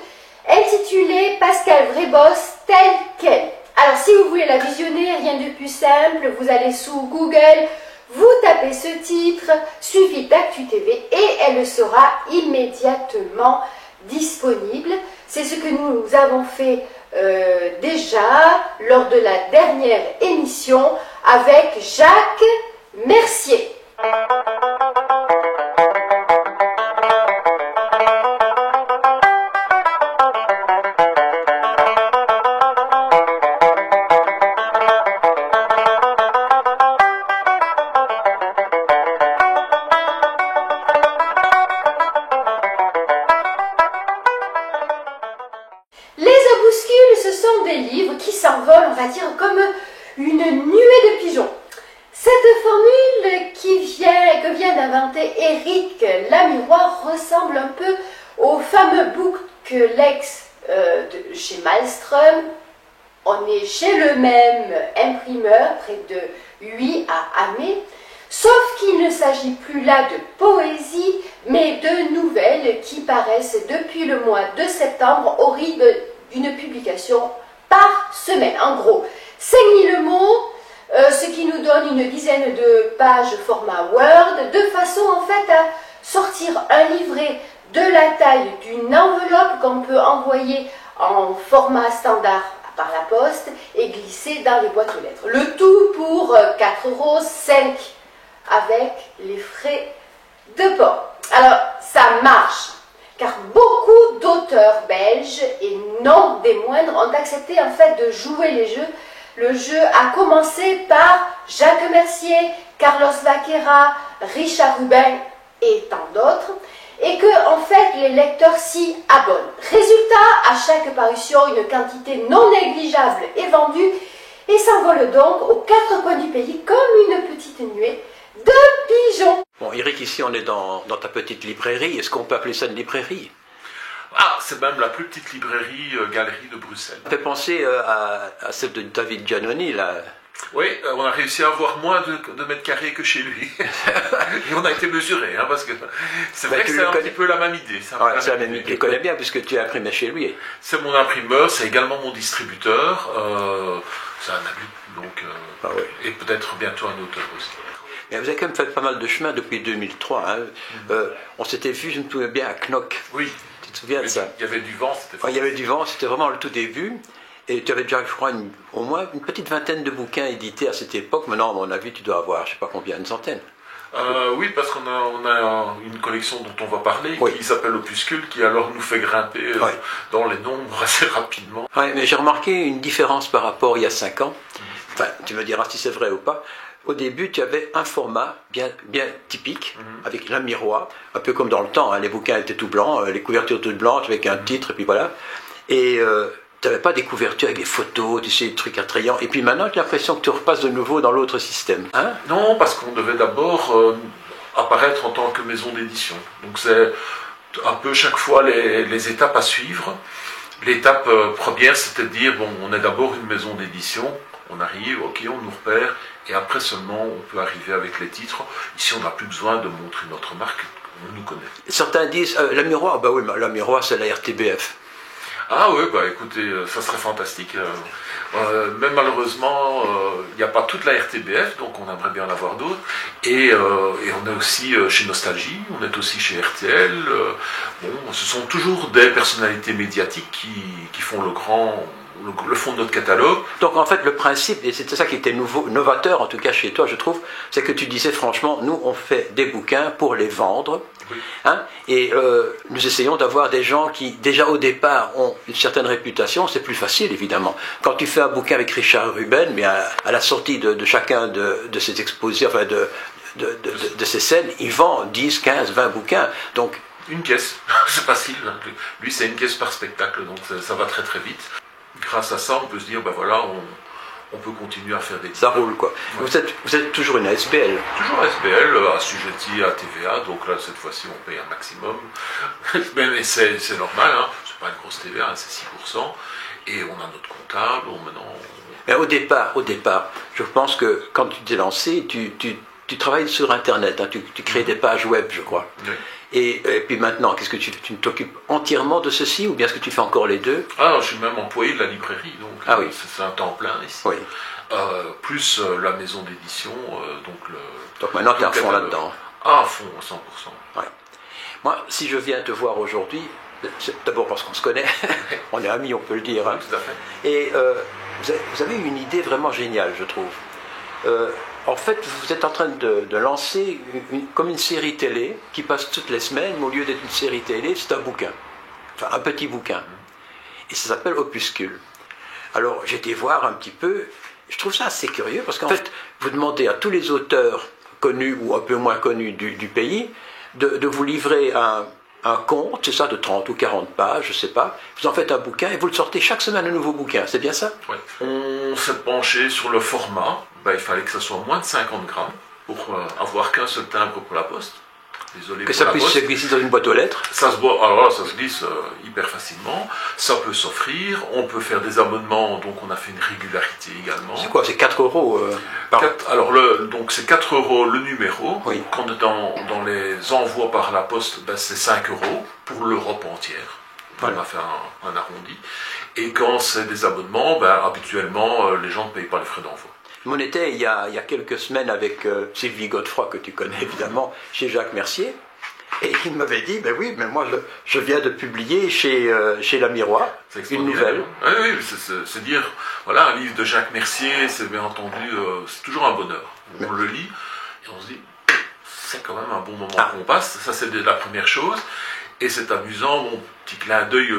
intitulée Pascal Vrébos telle qu'elle. Alors si vous voulez la visionner, rien de plus simple, vous allez sous Google, vous tapez ce titre, suivi d'Actu TV et elle sera immédiatement disponible. C'est ce que nous avons fait déjà lors de la dernière émission avec Jacques Mercier. S'envole, on va dire, comme une nuée de pigeons. Cette formule que vient d'inventer Éric Lamirois ressemble un peu au fameux Booklex de chez Malmström. On est chez le même imprimeur, près de Huy à Amé, sauf qu'il ne s'agit plus là de poésie, mais de nouvelles qui paraissent depuis le mois de septembre au rythme d'une publication par semaine. En gros, 5000 mots, ce qui nous donne une dizaine de pages format Word, de façon en fait à sortir un livret de la taille d'une enveloppe qu'on peut envoyer en format standard par la poste et glisser dans les boîtes aux lettres. Le tout pour 4,05 € avec les frais de port. Alors, ça marche. Car beaucoup d'auteurs belges, et non des moindres, ont accepté en fait de jouer les jeux. Le jeu a commencé par Jacques Mercier, Carlos Vaquera, Richard Rubin et tant d'autres, et que en fait les lecteurs s'y abonnent. Résultat, à chaque parution, une quantité non négligeable est vendue et s'envole donc aux quatre coins du pays comme une petite nuée de pigeons. Bon, Eric, ici on est dans ta petite librairie. Est-ce qu'on peut appeler ça une librairie? Ah, c'est même la plus petite librairie galerie de Bruxelles. Ça fait penser à celle de David Giannoni, là. Oui, on a réussi à avoir moins de mètres carrés que chez lui. Et on a été mesuré, hein, parce que c'est vrai que c'est un petit peu la même idée. C'est la même idée. Tu le connais bien, puisque tu as imprimé chez lui. C'est mon imprimeur, c'est également mon distributeur. C'est un ami, donc, et peut-être bientôt un auteur aussi. Mais vous avez quand même fait pas mal de chemin depuis 2003. Hein. On s'était vu, je me souviens bien, à Knock. Oui. Tu te souviens de ça? Il y avait du vent, c'était il y avait du vent, c'était vraiment le tout début. Et tu avais déjà, je crois, au moins une petite vingtaine de bouquins édités à cette époque. Maintenant, à mon avis, tu dois avoir, je ne sais pas combien, une centaine. Oui, parce qu'on a une collection dont on va parler, qui s'appelle Opuscule, qui alors nous fait grimper dans les nombres assez rapidement. Oui, mais j'ai remarqué une différence par rapport il y a 5 ans. Enfin, tu me diras si c'est vrai ou pas. Au début, tu avais un format bien typique, avec un miroir, un peu comme dans le temps. Hein, les bouquins étaient tout blancs, les couvertures toutes blanches, avec un titre, et puis voilà. Et tu n'avais pas des couvertures avec des photos, tu sais, des trucs attrayants. Et puis maintenant, tu as l'impression que tu repasses de nouveau dans l'autre système. Hein? Non, parce qu'on devait d'abord apparaître en tant que maison d'édition. Donc c'est un peu chaque fois les étapes à suivre. L'étape première, c'était de dire, bon, on est d'abord une maison d'édition. On arrive, ok, on nous repère, et après seulement on peut arriver avec les titres. Ici, on n'a plus besoin de montrer notre marque, on nous connaît. Certains disent, la miroir, bah oui, la miroir, c'est la RTBF. Ah oui, bah écoutez, ça serait fantastique. Mais malheureusement, il n'y a pas toute la RTBF, donc on aimerait bien en avoir d'autres. Et on est aussi chez Nostalgie, on est aussi chez RTL. Bon, ce sont toujours des personnalités médiatiques qui font le fond de notre catalogue. Donc en fait le principe, et c'était ça qui était novateur en tout cas chez toi je trouve, c'est que tu disais franchement, nous on fait des bouquins pour les vendre, hein, et nous essayons d'avoir des gens qui déjà au départ ont une certaine réputation. C'est plus facile évidemment. Quand tu fais un bouquin avec Richard Rubin, mais à la sortie de chacun de ses expositions, enfin de ses scènes, il vend 10, 15, 20 bouquins. Donc une caisse, c'est facile. Lui c'est une caisse par spectacle, donc ça va très très vite. Grâce à ça, on peut se dire, ben voilà, on peut continuer à faire des... Ça roule, quoi. Ouais. Vous êtes toujours une ASBL. Toujours ASBL, assujetti à TVA, donc là, cette fois-ci, on paye un maximum. Mais c'est normal, hein. C'est pas une grosse TVA, hein, c'est 6%. Et on a notre comptable, maintenant... Mais au départ, je pense que quand tu t'es lancé, tu tu travailles sur Internet, hein, tu crées des pages web, je crois. Oui. Et puis maintenant, qu'est-ce que tu t'occupes entièrement de ceci, ou bien est-ce que tu fais encore les deux? Ah, je suis même employé de la librairie, donc Ah oui. c'est un temps plein ici. Oui. Plus la maison d'édition, Donc maintenant, tu es à fond là-dedans. Ah, à fond, 100%. Ouais. Moi, si je viens te voir aujourd'hui, c'est d'abord parce qu'on se connaît, on est amis, on peut le dire. Hein. Tout à fait. Et vous avez eu une idée vraiment géniale, je trouve. En fait, vous êtes en train de lancer comme une série télé qui passe toutes les semaines, mais au lieu d'être une série télé, c'est un bouquin. Enfin, un petit bouquin. Et ça s'appelle Opuscule. Alors, j'ai été voir un petit peu. Je trouve ça assez curieux parce qu'en fait, vous demandez à tous les auteurs connus ou un peu moins connus du pays de vous livrer un conte, c'est ça, de 30 ou 40 pages, je ne sais pas. Vous en faites un bouquin et vous le sortez chaque semaine un nouveau bouquin, c'est bien ça? Ouais. On s'est penché sur le format. Il fallait que ça soit moins de 50 grammes pour avoir qu'un seul timbre pour la poste. Désolé que pour ça la puisse poste. se glisser dans une boîte aux lettres. Ça se boit, alors là, ça se glisse hyper facilement. Ça peut s'offrir. On peut faire des abonnements, donc on a fait une régularité également. C'est quoi? C'est 4 euros par... Alors, donc c'est 4 euros le numéro. Oui. Quand dans les envois par la poste, c'est 5 euros pour l'Europe entière. Voilà. On a fait un arrondi. Et quand c'est des abonnements, habituellement, les gens ne payent pas les frais d'envoi. On était il y a quelques semaines avec Sylvie Godefroy, que tu connais évidemment, chez Jacques Mercier. Et il m'avait dit, ben oui, mais moi je viens de publier chez La Miroir une nouvelle. Oui, c'est dire, voilà, un livre de Jacques Mercier, c'est bien entendu, c'est toujours un bonheur. On le lit et on se dit, c'est quand même un bon moment qu'on passe. Ça, c'est la première chose. Et c'est amusant, mon petit clin d'œil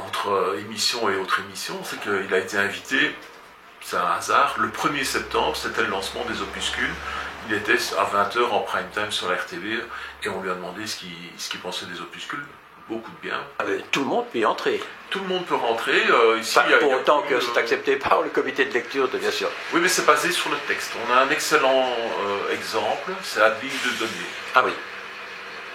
entre émission et autre émission, c'est qu'il a été invité. C'est un hasard. Le 1er septembre, c'était le lancement des Opuscules. Il était à 20h en prime time sur la RTV et on lui a demandé ce qu'il pensait des Opuscules. Beaucoup de bien. Tout le monde peut y entrer. Tout le monde peut rentrer. Ici, pour autant que c'est accepté par le comité de lecture, bien sûr. Oui, mais c'est basé sur le texte. On a un excellent exemple, c'est Adeline de Denier. Ah oui.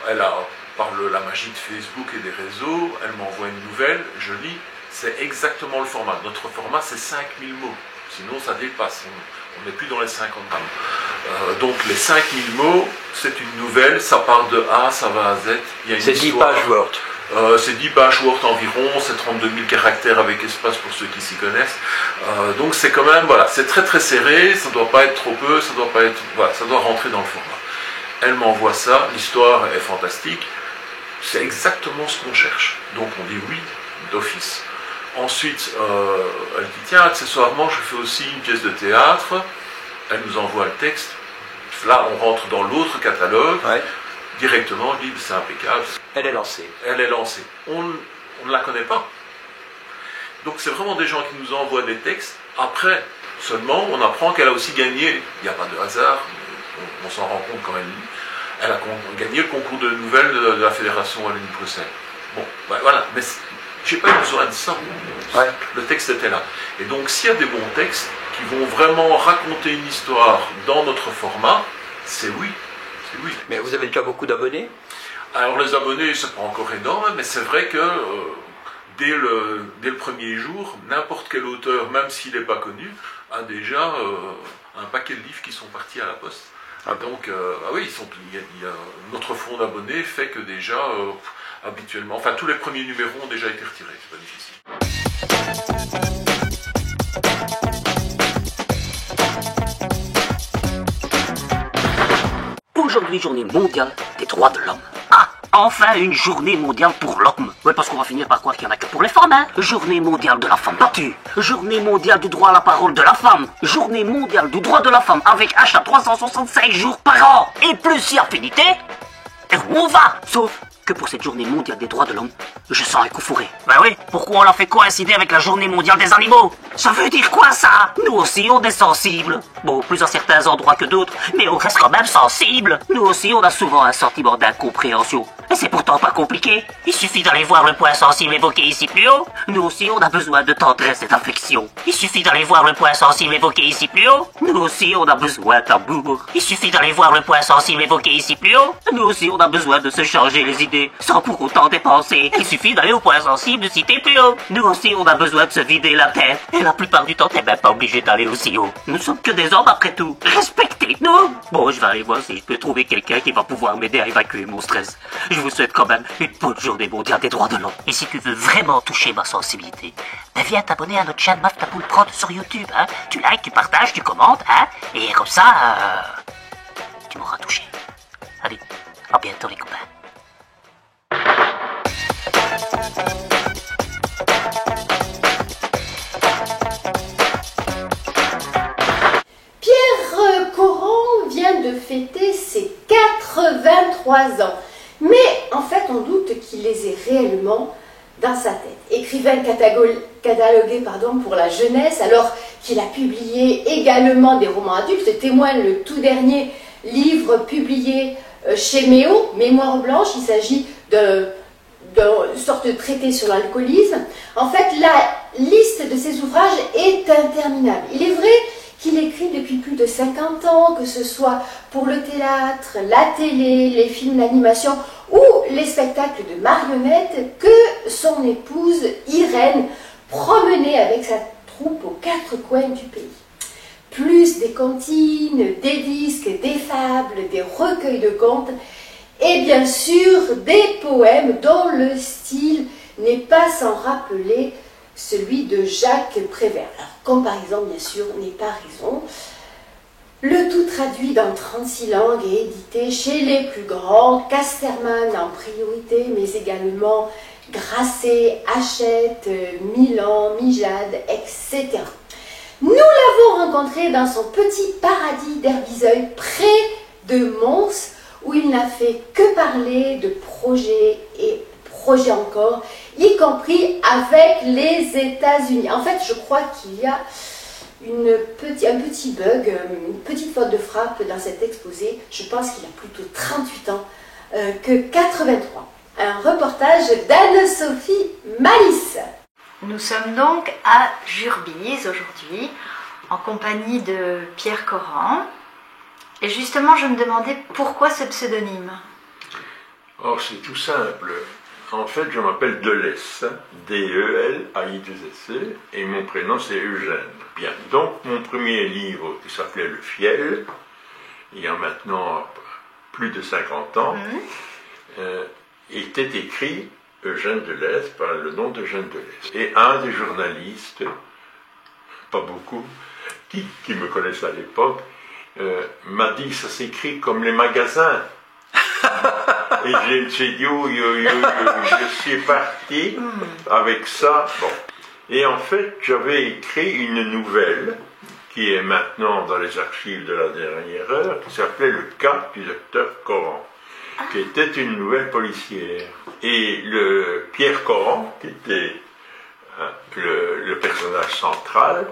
Elle a, par la magie de Facebook et des réseaux, elle m'envoie une nouvelle, je lis. C'est exactement le format. Notre format, c'est 5000 mots. Sinon, ça dépasse. On n'est plus dans les 50 grammes. Donc, les 5000 mots, c'est une nouvelle. Ça part de A, ça va à Z. C'est 10 pages Word. C'est 10 pages Word environ. C'est 32 000 caractères avec espace pour ceux qui s'y connaissent. Donc, c'est quand même, voilà, c'est très très serré. Ça ne doit pas être trop peu. Ça doit pas être, voilà, ça doit rentrer dans le format. Elle m'envoie ça. L'histoire est fantastique. C'est exactement ce qu'on cherche. Donc, on dit oui d'office. Ensuite, elle dit, tiens, accessoirement, je fais aussi une pièce de théâtre. Elle nous envoie le texte. Là, on rentre dans l'autre catalogue. Ouais. Directement, je dis, c'est impeccable. Elle est lancée. Elle est lancée. On ne la connaît pas. Donc, c'est vraiment des gens qui nous envoient des textes. Après, seulement, on apprend qu'elle a aussi gagné. Il n'y a pas de hasard. On s'en rend compte quand elle lit. Elle a gagné le concours de nouvelles de la Fédération Wallonie-Bruxelles. Bon, voilà. Mais j'ai pas eu besoin de ça. Ouais. Le texte était là. Et donc, s'il y a des bons textes qui vont vraiment raconter une histoire dans notre format, c'est oui. C'est oui. Mais vous avez déjà beaucoup d'abonnés? Alors, les abonnés, c'est pas encore énorme, mais c'est vrai que dès le premier jour, n'importe quel auteur, même s'il n'est pas connu, a déjà un paquet de livres qui sont partis à la poste. Donc, oui, notre fonds d'abonnés fait que déjà, habituellement, enfin tous les premiers numéros ont déjà été retirés, c'est pas difficile. Aujourd'hui, journée mondiale des droits de l'homme. Ah, enfin une journée mondiale pour l'homme. Ouais, parce qu'on va finir par croire qu'il n'y en a que pour les femmes, hein. Journée mondiale de la femme battue. Journée mondiale du droit à la parole de la femme. Journée mondiale du droit de la femme avec achat 365 jours par an. Et plus si affinité, et où on va. Sauf que pour cette journée mondiale des droits de l'homme, je sens un coup fourré. Ben oui, pourquoi on l'a fait coïncider avec la journée mondiale des animaux? Ça veut dire quoi ça? Nous aussi on est sensibles. Bon, plus à certains endroits que d'autres, mais on reste quand même sensibles. Nous aussi on a souvent un sentiment d'incompréhension. Mais c'est pourtant pas compliqué. Il suffit d'aller voir le point sensible évoqué ici plus haut. Nous aussi, on a besoin de tendresse et d'affection. Il suffit d'aller voir le point sensible évoqué ici plus haut. Nous aussi, on a besoin d'amour. Il suffit d'aller voir le point sensible évoqué ici plus haut. Nous aussi, on a besoin de se changer les idées, sans pour autant dépenser. Il suffit d'aller au point sensible cité plus haut. Nous aussi, on a besoin de se vider la tête. Et la plupart du temps, t'es même pas obligé d'aller aussi haut. Nous sommes que des hommes après tout. Respectez-nous. Bon, je vais aller voir si je peux trouver quelqu'un qui va pouvoir m'aider à évacuer mon stress. Je vous souhaite quand même une bonne journée mondiale des droits de l'homme. Et si tu veux vraiment toucher ma sensibilité, ben viens t'abonner à notre chaîne Maf Tapoul Prod sur YouTube, hein. Tu likes, tu partages, tu commentes, hein. Et comme ça, tu m'auras touché. Allez, à bientôt les copains. Pierre Coran vient de fêter ses 83 ans. Mais en fait, on doute qu'il les ait réellement dans sa tête. Écrivain catalogué pour la jeunesse, alors qu'il a publié également des romans adultes, témoigne le tout dernier livre publié chez Méo, Mémoire blanche. Il s'agit d'une sorte de traité sur l'alcoolisme. En fait, la liste de ses ouvrages est interminable. Il est vrai qu'il écrit depuis plus de 50 ans, que ce soit pour le théâtre, la télé, les films d'animation ou les spectacles de marionnettes, que son épouse Irène promenait avec sa troupe aux quatre coins du pays. Plus des comptines, des disques, des fables, des recueils de contes et bien sûr des poèmes dont le style n'est pas sans rappeler celui de Jacques Prévert. Alors, comparaison, bien sûr, n'est pas raison. Le tout traduit dans 36 langues et édité chez les plus grands, Casterman en priorité, mais également Grasset, Hachette, Milan, Mijade, etc. Nous l'avons rencontré dans son petit paradis d'Herbizeuil, près de Mons, où il n'a fait que parler de projets et projets encore, y compris avec les États-Unis. En fait, je crois qu'il y a un petit bug, une petite faute de frappe dans cet exposé. Je pense qu'il a plutôt 38 ans que 83. Un reportage d'Anne-Sophie Malice. Nous sommes donc à Jurbise aujourd'hui, en compagnie de Pierre Coran. Et justement, je me demandais pourquoi ce pseudonyme. Oh, c'est tout simple. En fait, je m'appelle Delesse, D-E-L-A-I-2-S-E, et mon prénom c'est Eugène. Bien, donc mon premier livre qui s'appelait Le Fiel, il y a maintenant plus de 50 ans, était écrit Eugène Delesse par le nom d'Eugène Delesse. Et un des journalistes, pas beaucoup, qui me connaissaient à l'époque, m'a dit que ça s'écrit comme les magasins. Et j'ai dit, je suis parti avec ça. Bon. Et en fait, j'avais écrit une nouvelle qui est maintenant dans les archives de la dernière heure, qui s'appelait Le cas du docteur Coran, qui était une nouvelle policière. Et le Pierre Coran, qui était le personnage central,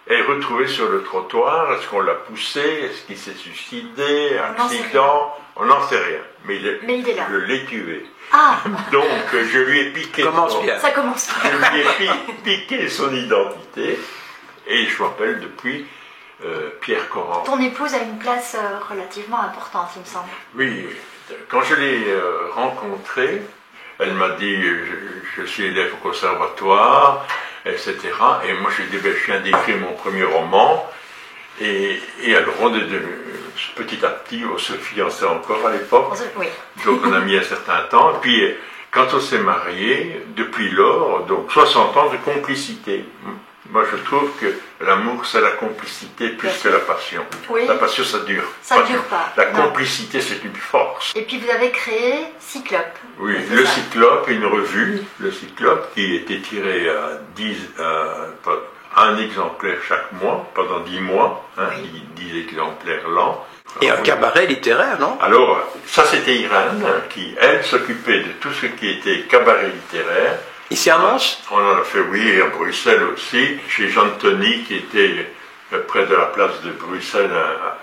est retrouvé sur le trottoir. Est-ce qu'on l'a poussé? Est-ce qu'il s'est suicidé? Accident? On n'en sait rien. Mais il est là. Je l'ai tué. Ah. Donc, je lui ai piqué Ça commence bien. Je lui ai piqué son identité. Et je m'appelle depuis Pierre Coran. Ton épouse a une place relativement importante, il me semble. Oui. Quand je l'ai rencontrée, elle m'a dit, je suis élève au conservatoire, etc. Et moi, je lui ai dit, je viens d'écrire mon premier roman. Et alors, on est devenu, petit à petit, on se fiançait encore à l'époque. Oui. Donc, on a mis un certain temps. Et puis, quand on s'est mariés, depuis lors, donc 60 ans de complicité. Moi, je trouve que l'amour, c'est la complicité plus que la passion. Oui. La passion, ça dure. Ça ne dure pas. La complicité, c'est une force. Et puis, vous avez créé Cyclope. Oui, le Cyclope, une revue, le Cyclope, qui était tiré à un exemplaire chaque mois, pendant 10 mois, 10 exemplaires l'an. Et un cabaret littéraire, non? Alors, ça c'était Irène, qui, elle, s'occupait de tout ce qui était cabaret littéraire. Ici à Mons? On en a fait, oui, à Bruxelles aussi, chez Jean Tony, qui était près de la place de Bruxelles,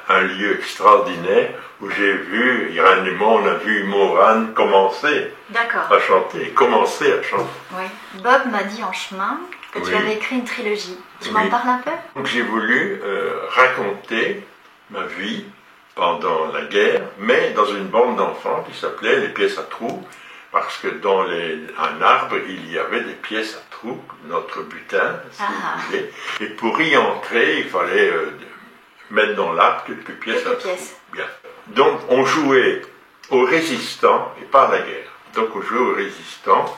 un lieu extraordinaire où j'ai vu, irénément, on a vu Moran commencer à chanter, commencer à chanter. Oui. Bob m'a dit en chemin que tu avais écrit une trilogie. Tu m'en parles un peu? Donc j'ai voulu raconter ma vie pendant la guerre, mais dans une bande d'enfants qui s'appelait Les Pièces à Trous, parce que dans un arbre, il y avait des pièces à trous, notre butin, si vous voulez. Et pour y entrer, il fallait mettre dans l'arbre quelques pièces à trous. Bien. Donc on jouait aux résistants et pas à la guerre. Donc on jouait aux résistants.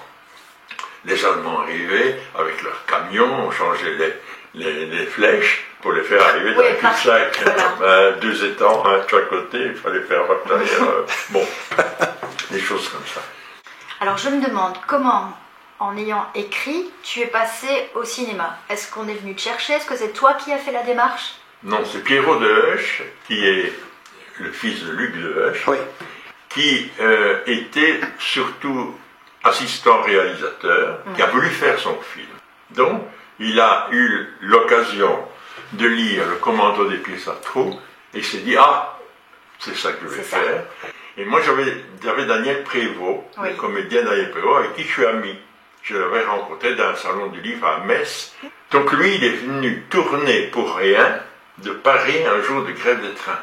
Les Allemands arrivaient avec leurs camions, on changeait les flèches pour les faire arriver dans le cul-de-sac. Voilà. 2 étangs, un de chaque côté, il fallait faire votre arrière. Bon, des choses comme ça. Alors je me demande comment, en ayant écrit, tu es passé au cinéma. Est-ce qu'on est venu te chercher? Est-ce que c'est toi qui as fait la démarche? Non, c'est Pierrot de Huche, qui est le fils de Luc de Huche, qui était surtout assistant réalisateur, qui a voulu faire son film. Donc, il a eu l'occasion de lire Le Commando des Pièces à Trous, et il s'est dit, c'est ça que je vais faire. Et moi, j'avais Daniel Prévost, le comédien Daniel Prévost, avec qui je suis ami. Je l'avais rencontré dans un salon du livre à Metz. Donc lui, il est venu tourner pour rien de Paris un jour de grève des trains.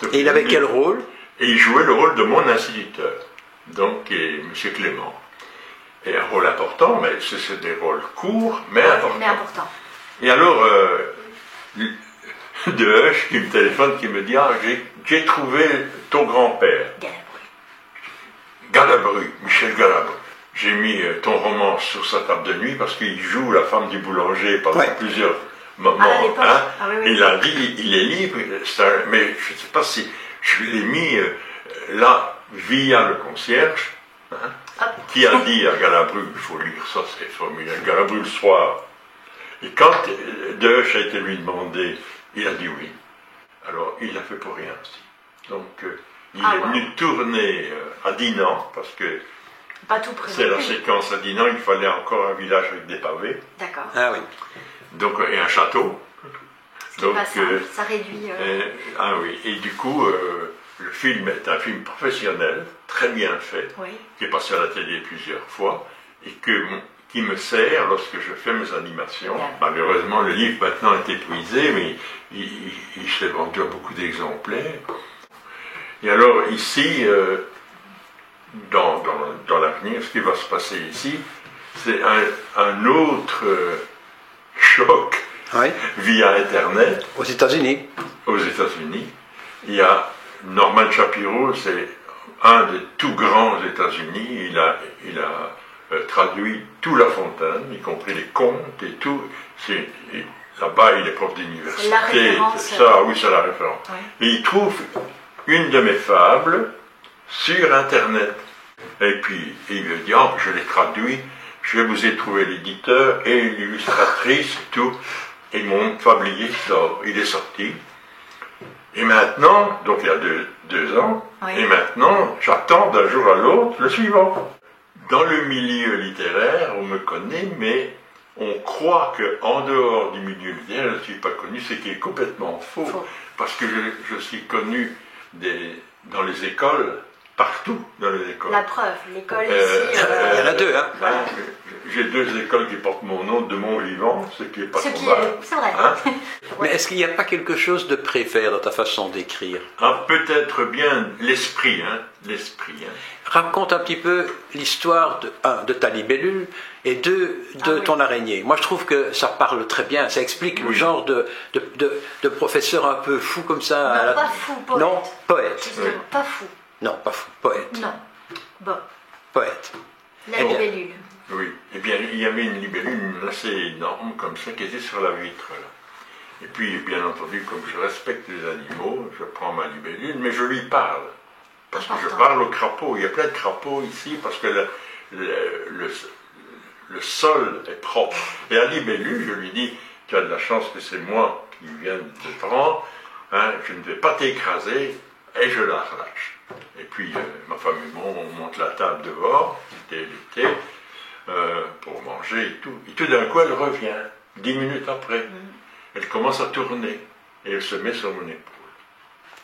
Donc, et il avait quel rôle? Et il jouait le rôle de mon instituteur, donc qui est M. Clément. Et un rôle important, mais c'est des rôles courts, mais importants. Et alors, de Huche qui me téléphone, qui me dit, j'ai trouvé ton grand-père. Galabru, Michel Galabru. J'ai mis ton roman sur sa table de nuit parce qu'il joue la femme du boulanger pendant plusieurs moments. Il a dit, il est libre, mais je ne sais pas si je l'ai mis là via le concierge, qui a dit à Galabru, il faut lire ça, c'est formidable. Galabru le soir. Et quand Deche a été lui demandé, il a dit oui. Alors il l'a fait pour rien aussi. Donc il est venu tourner à Dinan, parce que c'est la séquence à Dinan, il fallait encore un village avec des pavés. D'accord. Ah oui. Donc, et un château. Donc, ça réduit. Ah oui, et du coup, le film est un film professionnel, très bien fait, qui est passé à la télé plusieurs fois, et qui me sert lorsque je fais mes animations. Malheureusement, le livre maintenant est épuisé, mais il s'est vendu à beaucoup d'exemplaires. Et alors ici, dans l'avenir, ce qui va se passer ici, c'est un autre choc via Internet. Aux États-Unis. Aux États-Unis. Il y a Norman Shapiro, c'est un des tout grands États-Unis. Il a traduit tout La Fontaine, y compris les contes et tout. Là-bas, il est prof d'université. C'est la référence. C'est la référence. Et il trouve une de mes fables sur Internet. Et puis, il me dit, je l'ai traduit, je vous ai trouvé l'éditeur et l'illustratrice, tout. Et mon fablier sort, il est sorti. Et maintenant, donc il y a deux ans, et maintenant, j'attends d'un jour à l'autre le suivant. Dans le milieu littéraire, on me connaît, mais on croit qu'en dehors du milieu littéraire, je ne suis pas connu, ce qui est complètement faux. Parce que je suis connu dans les écoles, partout dans les écoles. La preuve, l'école ici... Il y en a deux, hein. J'ai 2 écoles qui portent mon nom de mon vivant, ce qui n'est pas trop mal. C'est vrai. Mais est-ce qu'il n'y a pas quelque chose de préféré dans ta façon d'écrire? Peut-être bien l'esprit, Raconte un petit peu l'histoire de ta libellule et de ton araignée. Moi, je trouve que ça parle très bien. Ça explique le genre de professeur un peu fou comme ça. Non, pas fou, poète. Non, poète. Justement, pas fou. Non, pas fou, poète. Non, bon. Poète. La libellule. Oui, eh bien, il y avait une libellule assez énorme, comme ça, qui était sur la vitre, là. Et puis, bien entendu, comme je respecte les animaux, je prends ma libellule, mais je lui parle. Parce que je parle aux crapauds. Il y a plein de crapauds ici, parce que le sol est propre. Et à la libellule, je lui dis, tu as de la chance que c'est moi qui viens de te prendre, je ne vais pas t'écraser, et je la relâche. Et puis, ma femme et moi, on monte la table dehors, c'était l'été, pour manger et tout. Et tout d'un coup, elle revient, 10 minutes après. elle commence à tourner et elle se met sur mon épaule.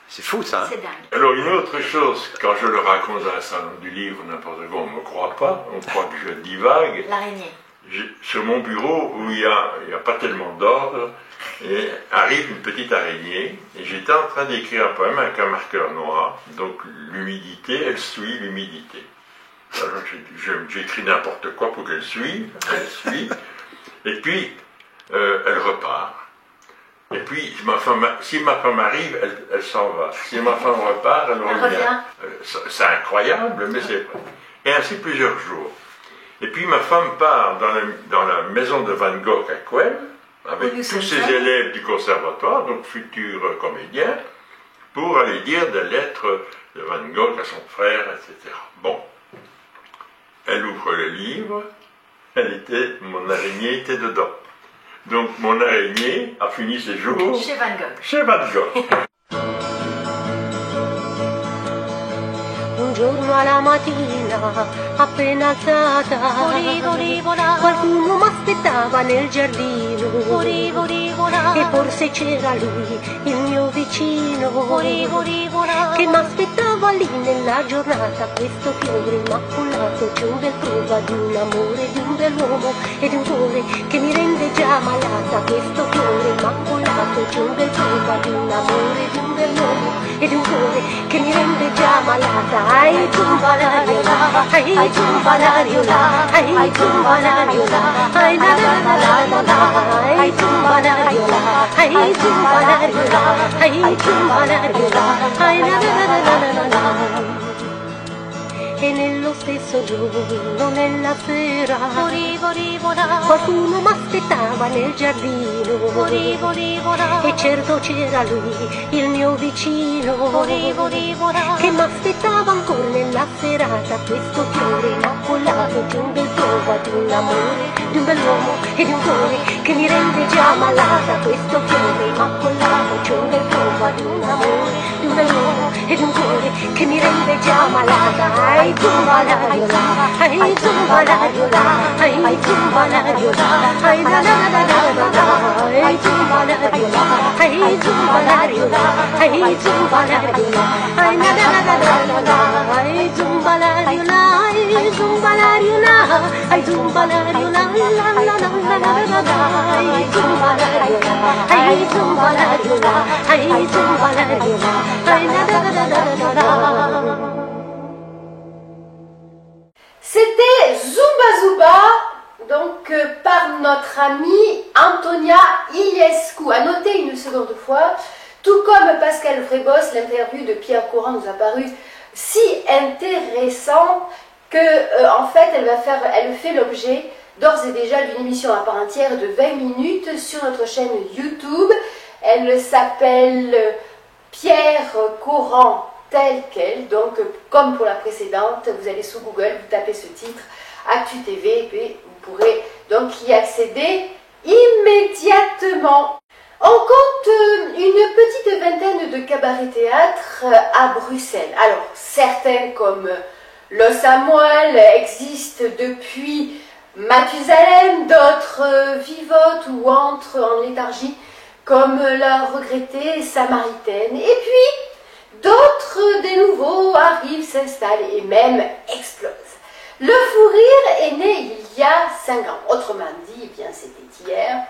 C'est fou ça, hein? C'est dingue. Alors une autre chose, quand je le raconte dans un salon du livre, n'importe quoi, on ne me croit pas, on croit que je divague. L'araignée. Sur mon bureau, où il y a pas tellement d'ordre, et arrive une petite araignée, et j'étais en train d'écrire un poème avec un marqueur noir, donc l'humidité, elle suit l'humidité. Alors j'écris n'importe quoi pour qu'elle suive, et puis elle repart. Et puis, si ma femme arrive, elle s'en va. Si ma femme repart, elle revient. C'est incroyable, mais c'est vrai. Et ainsi plusieurs jours. Et puis ma femme part dans la maison de Van Gogh à Quelle, avec tous ses élèves du conservatoire, donc futurs comédiens, pour aller dire des lettres de Van Gogh à son frère, etc. Bon. Elle ouvre le livre, mon araignée était dedans. Donc mon araignée a fini ses jours Chez Van Gogh. Chez Van Gogh. Un giorno alla mattina, appena alzata, qualcuno m'aspettava nel giardino, e forse c'era lui, il mio vicino, che m'aspettava lì nella giornata. Questo fiore immacolato c'è un bel prova di un amore, di un bell'uomo e di un cuore che mi rende già malata. Questo fiore immacolato c'è un bel prova di un amore, di un bell'uomo e di un cuore che mi rende già malata. Ai tumbalario la, ai tumbalario la, ai tumbalario la, ai la la la la la, ai tumbalario la, ai tumbalario la, ai tumbalario la, ai la la la la la la. E nello stesso giorno, nella sera, qualcuno m'aspettava nel giardino, e certo c'era lui, il mio vicino, che m'aspettava ancora nella serata. Questo fiore immacolato di un bel prova di un amore, di un bell'uomo e di un cuore che mi rende già malata. Questo fiore immacolato c'è un bel prova di un amore, di un bell'uomo e di un cuore che mi rende già malata. Ai tumbalario la, ai tumbalario la, ai tumbalario la, ai la la la la la la, ai tumbalario la, ai tumbalario la, ai tumbalario la, ai la la la la la la, ai tumbalario la, ai tumbalario la, ai tumbalario la, la la la la la la, ai tumbalario la, ai tumbalario la, ai tumbalario la, ai la la la la la la. C'était Zumba Zumba, donc par notre amie Antonia Iliescu. À noter une seconde fois, tout comme Pascal Vrébos, l'interview de Pierre Coran nous a paru si intéressant que en fait elle fait l'objet d'ores et déjà d'une émission à part entière de 20 minutes sur notre chaîne YouTube. Elle s'appelle Pierre Coran tel quel, donc comme pour la précédente, vous allez sous Google, vous tapez ce titre, Actu TV, et puis vous pourrez donc y accéder immédiatement. On compte une petite vingtaine de cabarets-théâtres à Bruxelles. Alors, certains comme Le Samuel existent depuis Mathusalem, d'autres vivotent ou entrent en léthargie comme la regrettée Samaritaine. Et puis, d'autres, des nouveaux, arrivent, s'installent et même explosent. Le fou rire est né il y a 5 ans. Autrement dit, eh bien c'était hier.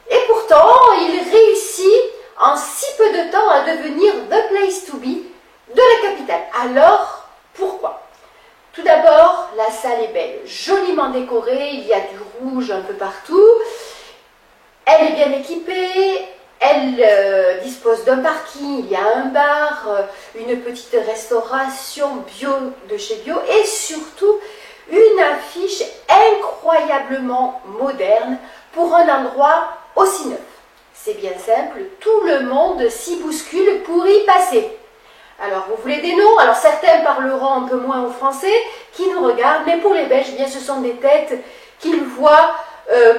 Et pourtant, il réussit en si peu de temps à devenir the place to be de la capitale. Alors, pourquoi? Tout d'abord, la salle est belle, joliment décorée, il y a du rouge un peu partout. Elle est bien équipée, elle dispose d'un parking, il y a un bar, une petite restauration bio de chez Bio et surtout une affiche incroyablement moderne pour un endroit aussi neuf. C'est bien simple, tout le monde s'y bouscule pour y passer. Alors, vous voulez des noms? Alors, certains parleront un peu moins au français, qui nous regardent, mais pour les Belges, eh bien, ce sont des têtes qu'ils voient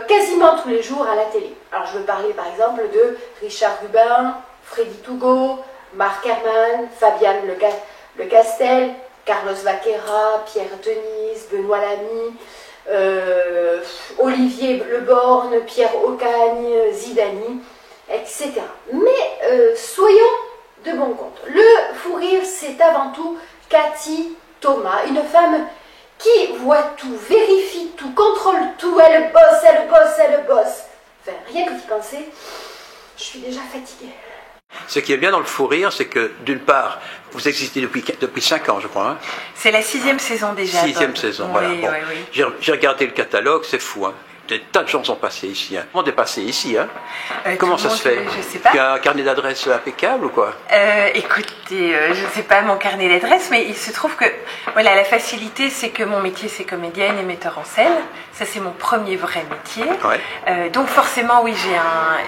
quasiment tous les jours à la télé. Alors, je veux parler par exemple de Richard Rubin, Freddy Tougo, Marc Herman, Fabienne Le Castel, Carlos Vaquera, Pierre Denise, Benoît Lamy, Olivier Le Borne, Pierre Ocagne, Zidani. etc. Mais soyons de bon compte. Le fou rire, c'est avant tout Cathy Thomas, une femme qui voit tout, vérifie tout, contrôle tout, elle bosse, elle bosse, elle bosse. Enfin, rien que d'y penser, je suis déjà fatiguée. Ce qui est bien dans le fou rire, c'est que d'une part, vous existez depuis 5 ans, je crois. Hein. C'est la 6e saison déjà. 6e saison, oui, voilà. Bon. Oui. J'ai regardé le catalogue, c'est fou. Hein. Des tas de gens sont passés ici. Hein. Tout le monde est passé ici. Hein. Comment ça se fait? Je sais pas. Tu as un carnet d'adresse impeccable ou quoi? Écoutez, je ne sais pas mon carnet d'adresse, mais il se trouve que voilà, la facilité, c'est que mon métier, c'est comédienne et metteur en scène. Ça, c'est mon premier vrai métier. Ouais. Donc forcément, oui,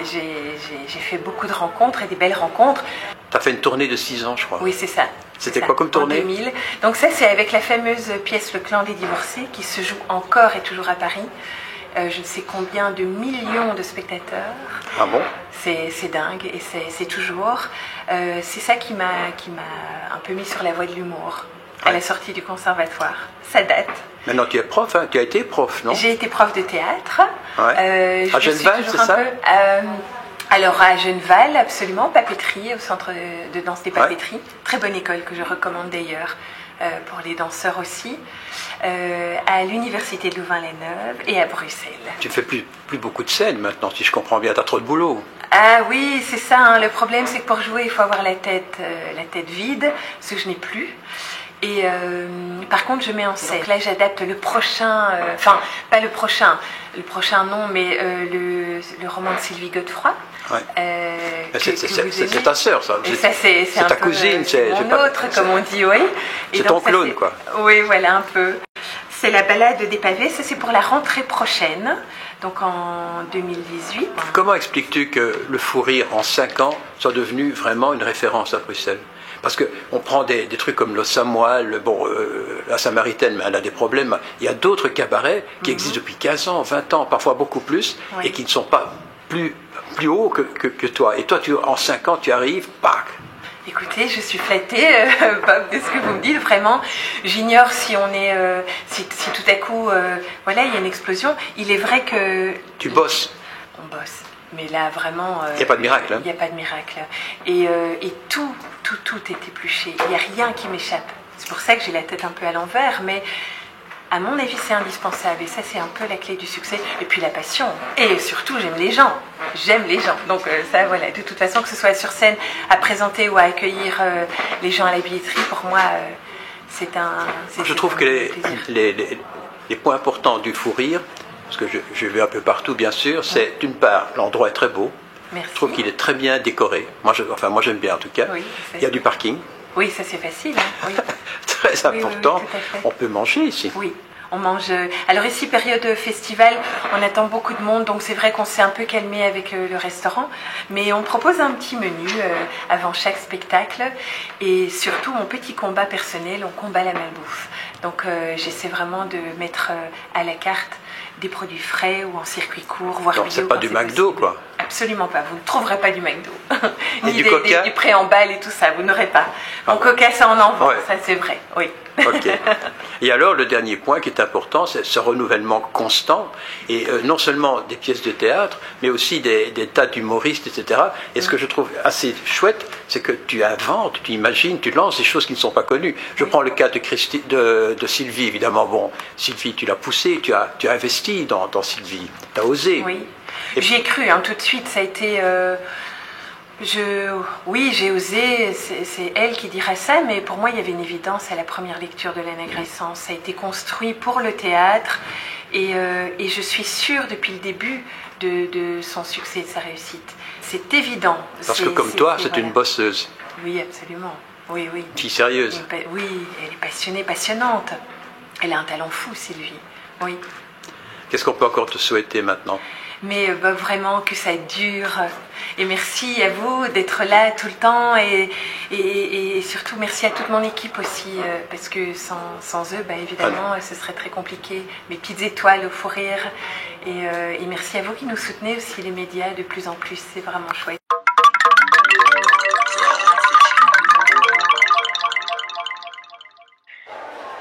j'ai fait beaucoup de rencontres et des belles rencontres. Tu as fait une tournée de 6 ans, je crois. Oui, c'est ça. C'était quoi comme tournée? En 2000. Donc ça, c'est avec la fameuse pièce Le Clan des Divorcés, qui se joue encore et toujours à Paris. Je ne sais combien de millions de spectateurs. Ah bon? C'est dingue et c'est toujours. C'est ça qui m'a un peu mis sur la voie de l'humour à la sortie du conservatoire. Ça date. Maintenant tu es prof, hein? Tu as été prof, non? J'ai été prof de théâtre. Ouais. À Genneval, c'est ça? Alors à Genneval, absolument, papeterie, au centre de danse des papeteries. Très bonne école que je recommande d'ailleurs. Pour les danseurs aussi, à l'université de Louvain-la-Neuve et à Bruxelles. Tu ne fais plus beaucoup de scènes maintenant, si je comprends bien, tu as trop de boulot. Ah oui, c'est ça, hein. Le problème c'est que pour jouer, il faut avoir la tête vide, ce que je n'ai plus. Et par contre, je mets en scène. Donc là, j'adapte le prochain, enfin, pas le prochain non, mais le roman de Sylvie Godefroy. Ouais. C'est ta sœur, ça. C'est ta cousine, c'est mon autre, comme on dit, oui. C'est ton clone, quoi. Oui, voilà, un peu. C'est la balade des pavés, ça c'est pour la rentrée prochaine, donc en 2018. Comment expliques-tu que le fou rire, en 5 ans, soit devenu vraiment une référence à Bruxelles? Parce qu'on prend des trucs comme le Samoil, bon, la Samaritaine, mais elle a des problèmes. Il y a d'autres cabarets qui existent depuis 15 ans, 20 ans, parfois beaucoup plus, et qui ne sont pas plus haut que toi. Et toi, en 5 ans, tu arrives, pac. Écoutez, je suis flattée de ce que vous me dites, vraiment. J'ignore si on est, si tout à coup, voilà, il y a une explosion. Il est vrai que... Tu bosses. On bosse. Mais là, vraiment... Il n'y a pas de miracle. Il n'y a pas de miracle. Et tout est épluché. Il n'y a rien qui m'échappe. C'est pour ça que j'ai la tête un peu à l'envers, mais... À mon avis, c'est indispensable et ça, c'est un peu la clé du succès. Et puis la passion. Et surtout, j'aime les gens. J'aime les gens. Donc ça, voilà. De toute façon, que ce soit sur scène, à présenter ou à accueillir les gens à la billetterie, pour moi, c'est un... Je trouve que les points importants du fou rire, parce que je vais un peu partout, bien sûr, c'est d'une part, l'endroit est très beau. Merci. Je trouve qu'il est très bien décoré. Moi, j'aime bien en tout cas. Oui, il y a du parking. Oui, ça c'est facile. Hein. Oui. Très important. Oui, on peut manger ici. Oui, on mange. Alors ici, période festival, on attend beaucoup de monde, donc c'est vrai qu'on s'est un peu calmé avec le restaurant, mais on propose un petit menu avant chaque spectacle et surtout mon petit combat personnel, on combat la malbouffe. Donc j'essaie vraiment de mettre à la carte des produits frais ou en circuit court, voire bio. C'est pas du McDo, possible. quoi. Absolument pas, vous ne trouverez pas du McDo. Ni du Coca. Du pré-emballe et tout ça, vous n'aurez pas. Mon Coca, ça en envoie, ouais. Ça c'est vrai, oui. Ok. Et alors, le dernier point qui est important, c'est ce renouvellement constant, et non seulement des pièces de théâtre, mais aussi des tas d'humoristes, etc. Et ce que je trouve assez chouette, c'est que tu inventes, tu imagines, tu lances des choses qui ne sont pas connues. Je prends le cas de Sylvie, évidemment. Bon, Sylvie, tu l'as poussée, tu as investi dans Sylvie, tu as osé. Oui, j'y ai cru, hein, tout de suite, ça a été... Oui, j'ai osé, c'est elle qui dira ça, mais pour moi il y avait une évidence à la première lecture de l'Anagressance. Ça a été construit pour le théâtre et je suis sûre depuis le début de son succès et de sa réussite. C'est évident. Parce que comme toi, c'est une bosseuse. Oui, absolument. Oui, oui. Une fille sérieuse. Oui, elle est passionnée, passionnante. Elle a un talent fou, Sylvie. Oui. Qu'est-ce qu'on peut encore te souhaiter maintenant ? Mais vraiment que ça dure. Et merci à vous d'être là tout le temps et surtout merci à toute mon équipe aussi parce que sans eux, évidemment, ce serait très compliqué. Mes petites étoiles au fou rire et merci à vous qui nous soutenez aussi les médias de plus en plus, c'est vraiment chouette.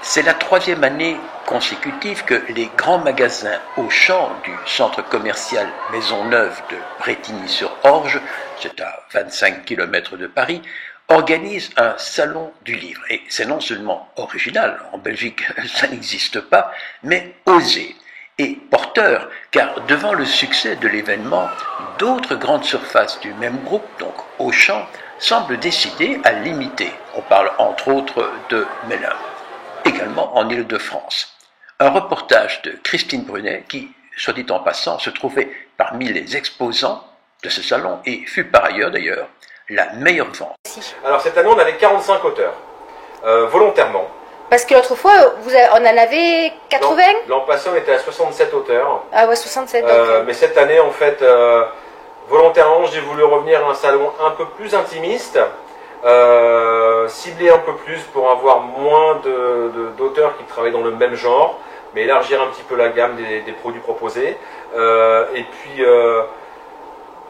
C'est la 3e année consécutive que les grands magasins Auchan du centre commercial Maisonneuve de Brétigny-sur-Orge Orge, c'est à 25 km de Paris, organise un salon du livre. Et c'est non seulement original, en Belgique ça n'existe pas, mais osé et porteur, car devant le succès de l'événement, d'autres grandes surfaces du même groupe, donc Auchan, semblent décider à l'imiter. On parle entre autres de Melun, également en Île-de-France. Un reportage de Christine Brunet qui, soit dit en passant, se trouvait parmi les exposants de ce salon et fut par ailleurs d'ailleurs la meilleure vente. Alors cette année on avait 45 auteurs, volontairement. Parce que l'autre fois, on en avait 80. L'an passé on était à 67 auteurs. Ah ouais, 67. Mais cette année en fait, volontairement j'ai voulu revenir à un salon un peu plus intimiste, cibler un peu plus pour avoir moins d'auteurs qui travaillent dans le même genre, mais élargir un petit peu la gamme des produits proposés. Et puis,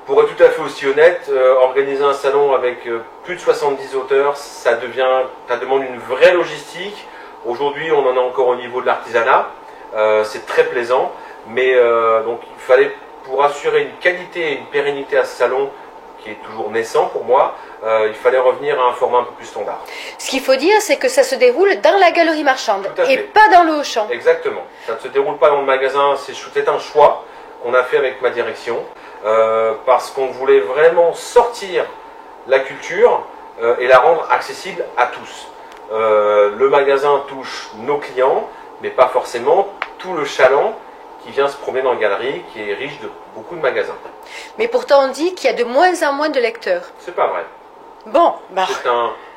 pour être tout à fait aussi honnête, organiser un salon avec plus de 70 auteurs, ça demande une vraie logistique. Aujourd'hui, on en est encore au niveau de l'artisanat. C'est très plaisant, mais donc il fallait, pour assurer une qualité et une pérennité à ce salon, qui est toujours naissant pour moi, il fallait revenir à un format un peu plus standard. Ce qu'il faut dire, c'est que ça se déroule dans la galerie marchande et pas dans le Auchan. Exactement. Ça ne se déroule pas dans le magasin, c'est un choix qu'on a fait avec ma direction, parce qu'on voulait vraiment sortir la culture et la rendre accessible à tous. Le magasin touche nos clients, mais pas forcément tout le chaland qui vient se promener dans la galerie, qui est riche de beaucoup de magasins. Mais pourtant on dit qu'il y a de moins en moins de lecteurs. C'est pas vrai. Bon, bah...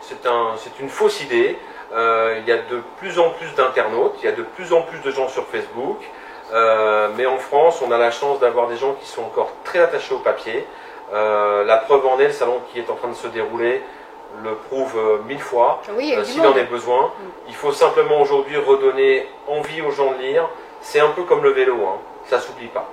C'est une fausse idée. Il y a de plus en plus d'internautes, il y a de plus en plus de gens sur Facebook. Mais en France, on a la chance d'avoir des gens qui sont encore très attachés au papier. La preuve en est, le salon qui est en train de se dérouler le prouve 1000 fois. Oui, s'il en est besoin. Il faut simplement aujourd'hui redonner envie aux gens de lire. C'est un peu comme le vélo, hein. Ça s'oublie pas.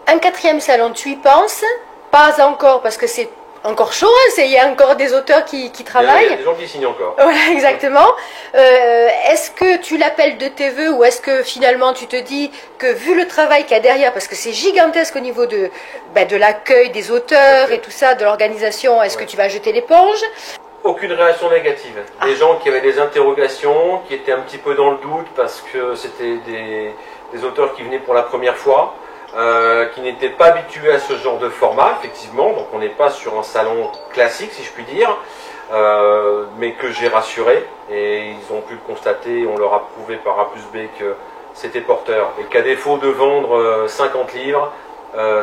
Un 4e salon, tu y penses? Pas encore, parce que c'est encore chaud, hein, il y a encore des auteurs qui travaillent. Il y a des gens qui signent encore. Voilà, exactement. Est-ce que tu l'appelles de tes voeux ou est-ce que finalement tu te dis que vu le travail qu'il y a derrière, parce que c'est gigantesque au niveau de l'accueil des auteurs et tout ça, de l'organisation, est-ce que tu vas jeter l'éponge? Aucune réaction négative. Des gens qui avaient des interrogations, qui étaient un petit peu dans le doute parce que c'était des auteurs qui venaient pour la première fois, qui n'étaient pas habitués à ce genre de format, effectivement. Donc on n'est pas sur un salon classique, si je puis dire, mais que j'ai rassuré. Et ils ont pu le constater, on leur a prouvé par A plus B que c'était porteur. Et qu'à défaut de vendre 50 livres,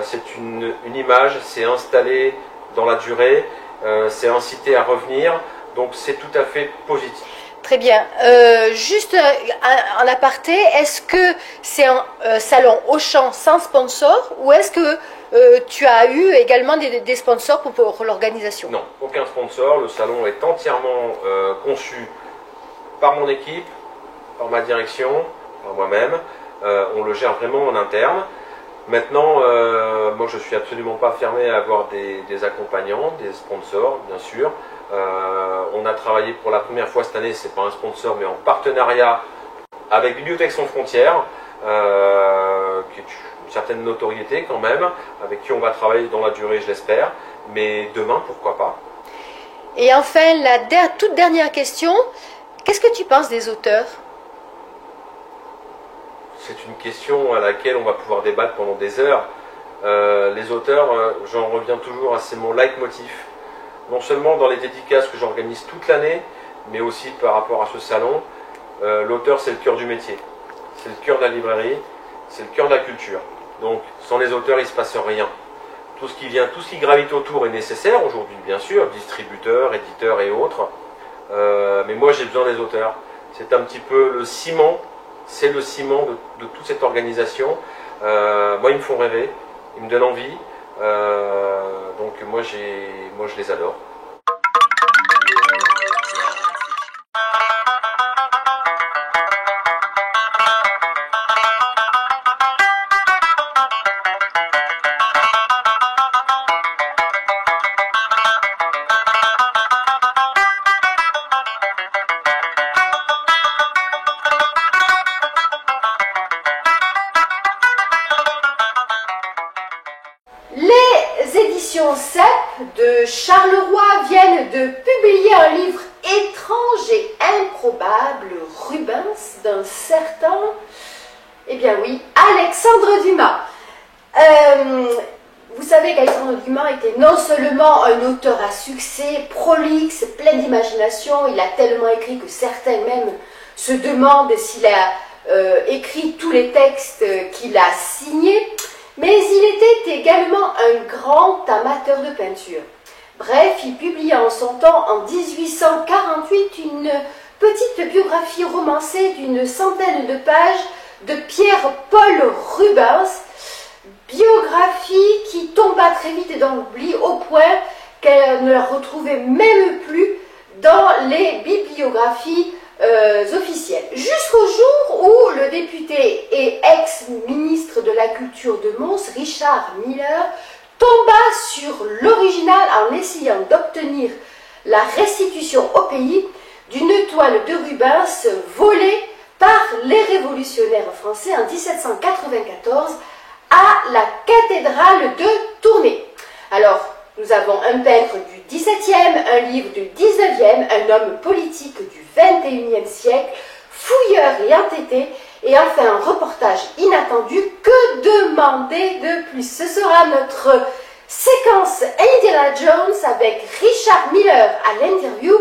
c'est une image, c'est installé dans la durée. C'est incité à revenir, donc c'est tout à fait positif. Très bien. Juste en aparté, est-ce que c'est un salon Auchan sans sponsor ou est-ce que tu as eu également des sponsors pour l'organisation? Non, aucun sponsor. Le salon est entièrement conçu par mon équipe, par ma direction, par moi-même. On le gère vraiment en interne. Maintenant, moi je ne suis absolument pas fermé à avoir des accompagnants, des sponsors, bien sûr. On a travaillé pour la première fois cette année, c'est pas un sponsor, mais en partenariat avec Bibliothèques sans frontières, qui est une certaine notoriété quand même, avec qui on va travailler dans la durée, je l'espère. Mais demain, pourquoi pas. Et enfin, la toute dernière question, qu'est-ce que tu penses des auteurs ? C'est une question à laquelle on va pouvoir débattre pendant des heures. Les auteurs, j'en reviens toujours à mon leitmotiv. Non seulement dans les dédicaces que j'organise toute l'année, mais aussi par rapport à ce salon. L'auteur, c'est le cœur du métier. C'est le cœur de la librairie, c'est le cœur de la culture. Donc, sans les auteurs, il ne se passe rien. Tout ce qui gravite autour est nécessaire aujourd'hui, bien sûr, distributeurs, éditeurs et autres. Mais moi, j'ai besoin des auteurs. C'est un petit peu le ciment. C'est le ciment de toute cette organisation. Moi, ils me font rêver, ils me donnent envie. Donc moi, je les adore. éditions CEP de Charleroi viennent de publier un livre étrange et improbable, Rubens, d'un certain, eh bien oui, Alexandre Dumas. Vous savez qu'Alexandre Dumas était non seulement un auteur à succès, prolixe, plein d'imagination, il a tellement écrit que certains même se demandent s'il a écrit tous les textes qu'il a signés, mais il était également un grand amateur de peinture. Bref, il publia en son temps, en 1848, une petite biographie romancée d'une centaine de pages de Pierre-Paul Rubens, biographie qui tomba très vite dans l'oubli au point qu'elle ne la retrouvait même plus dans les bibliographies officielles. Jusqu'au jour où le député et ex-ministre de la Culture de Mons, Richard Miller, tomba sur l'original en essayant d'obtenir la restitution au pays d'une toile de Rubens volée par les révolutionnaires français en 1794 à la cathédrale de Tournai. Alors, nous avons un peintre du XVIIe, un livre du XIXe, un homme politique du XXIe siècle, fouilleur et entêté, et enfin un reportage inattendu. Que demander de plus? Ce sera notre séquence Indiana Jones avec Richard Miller à l'interview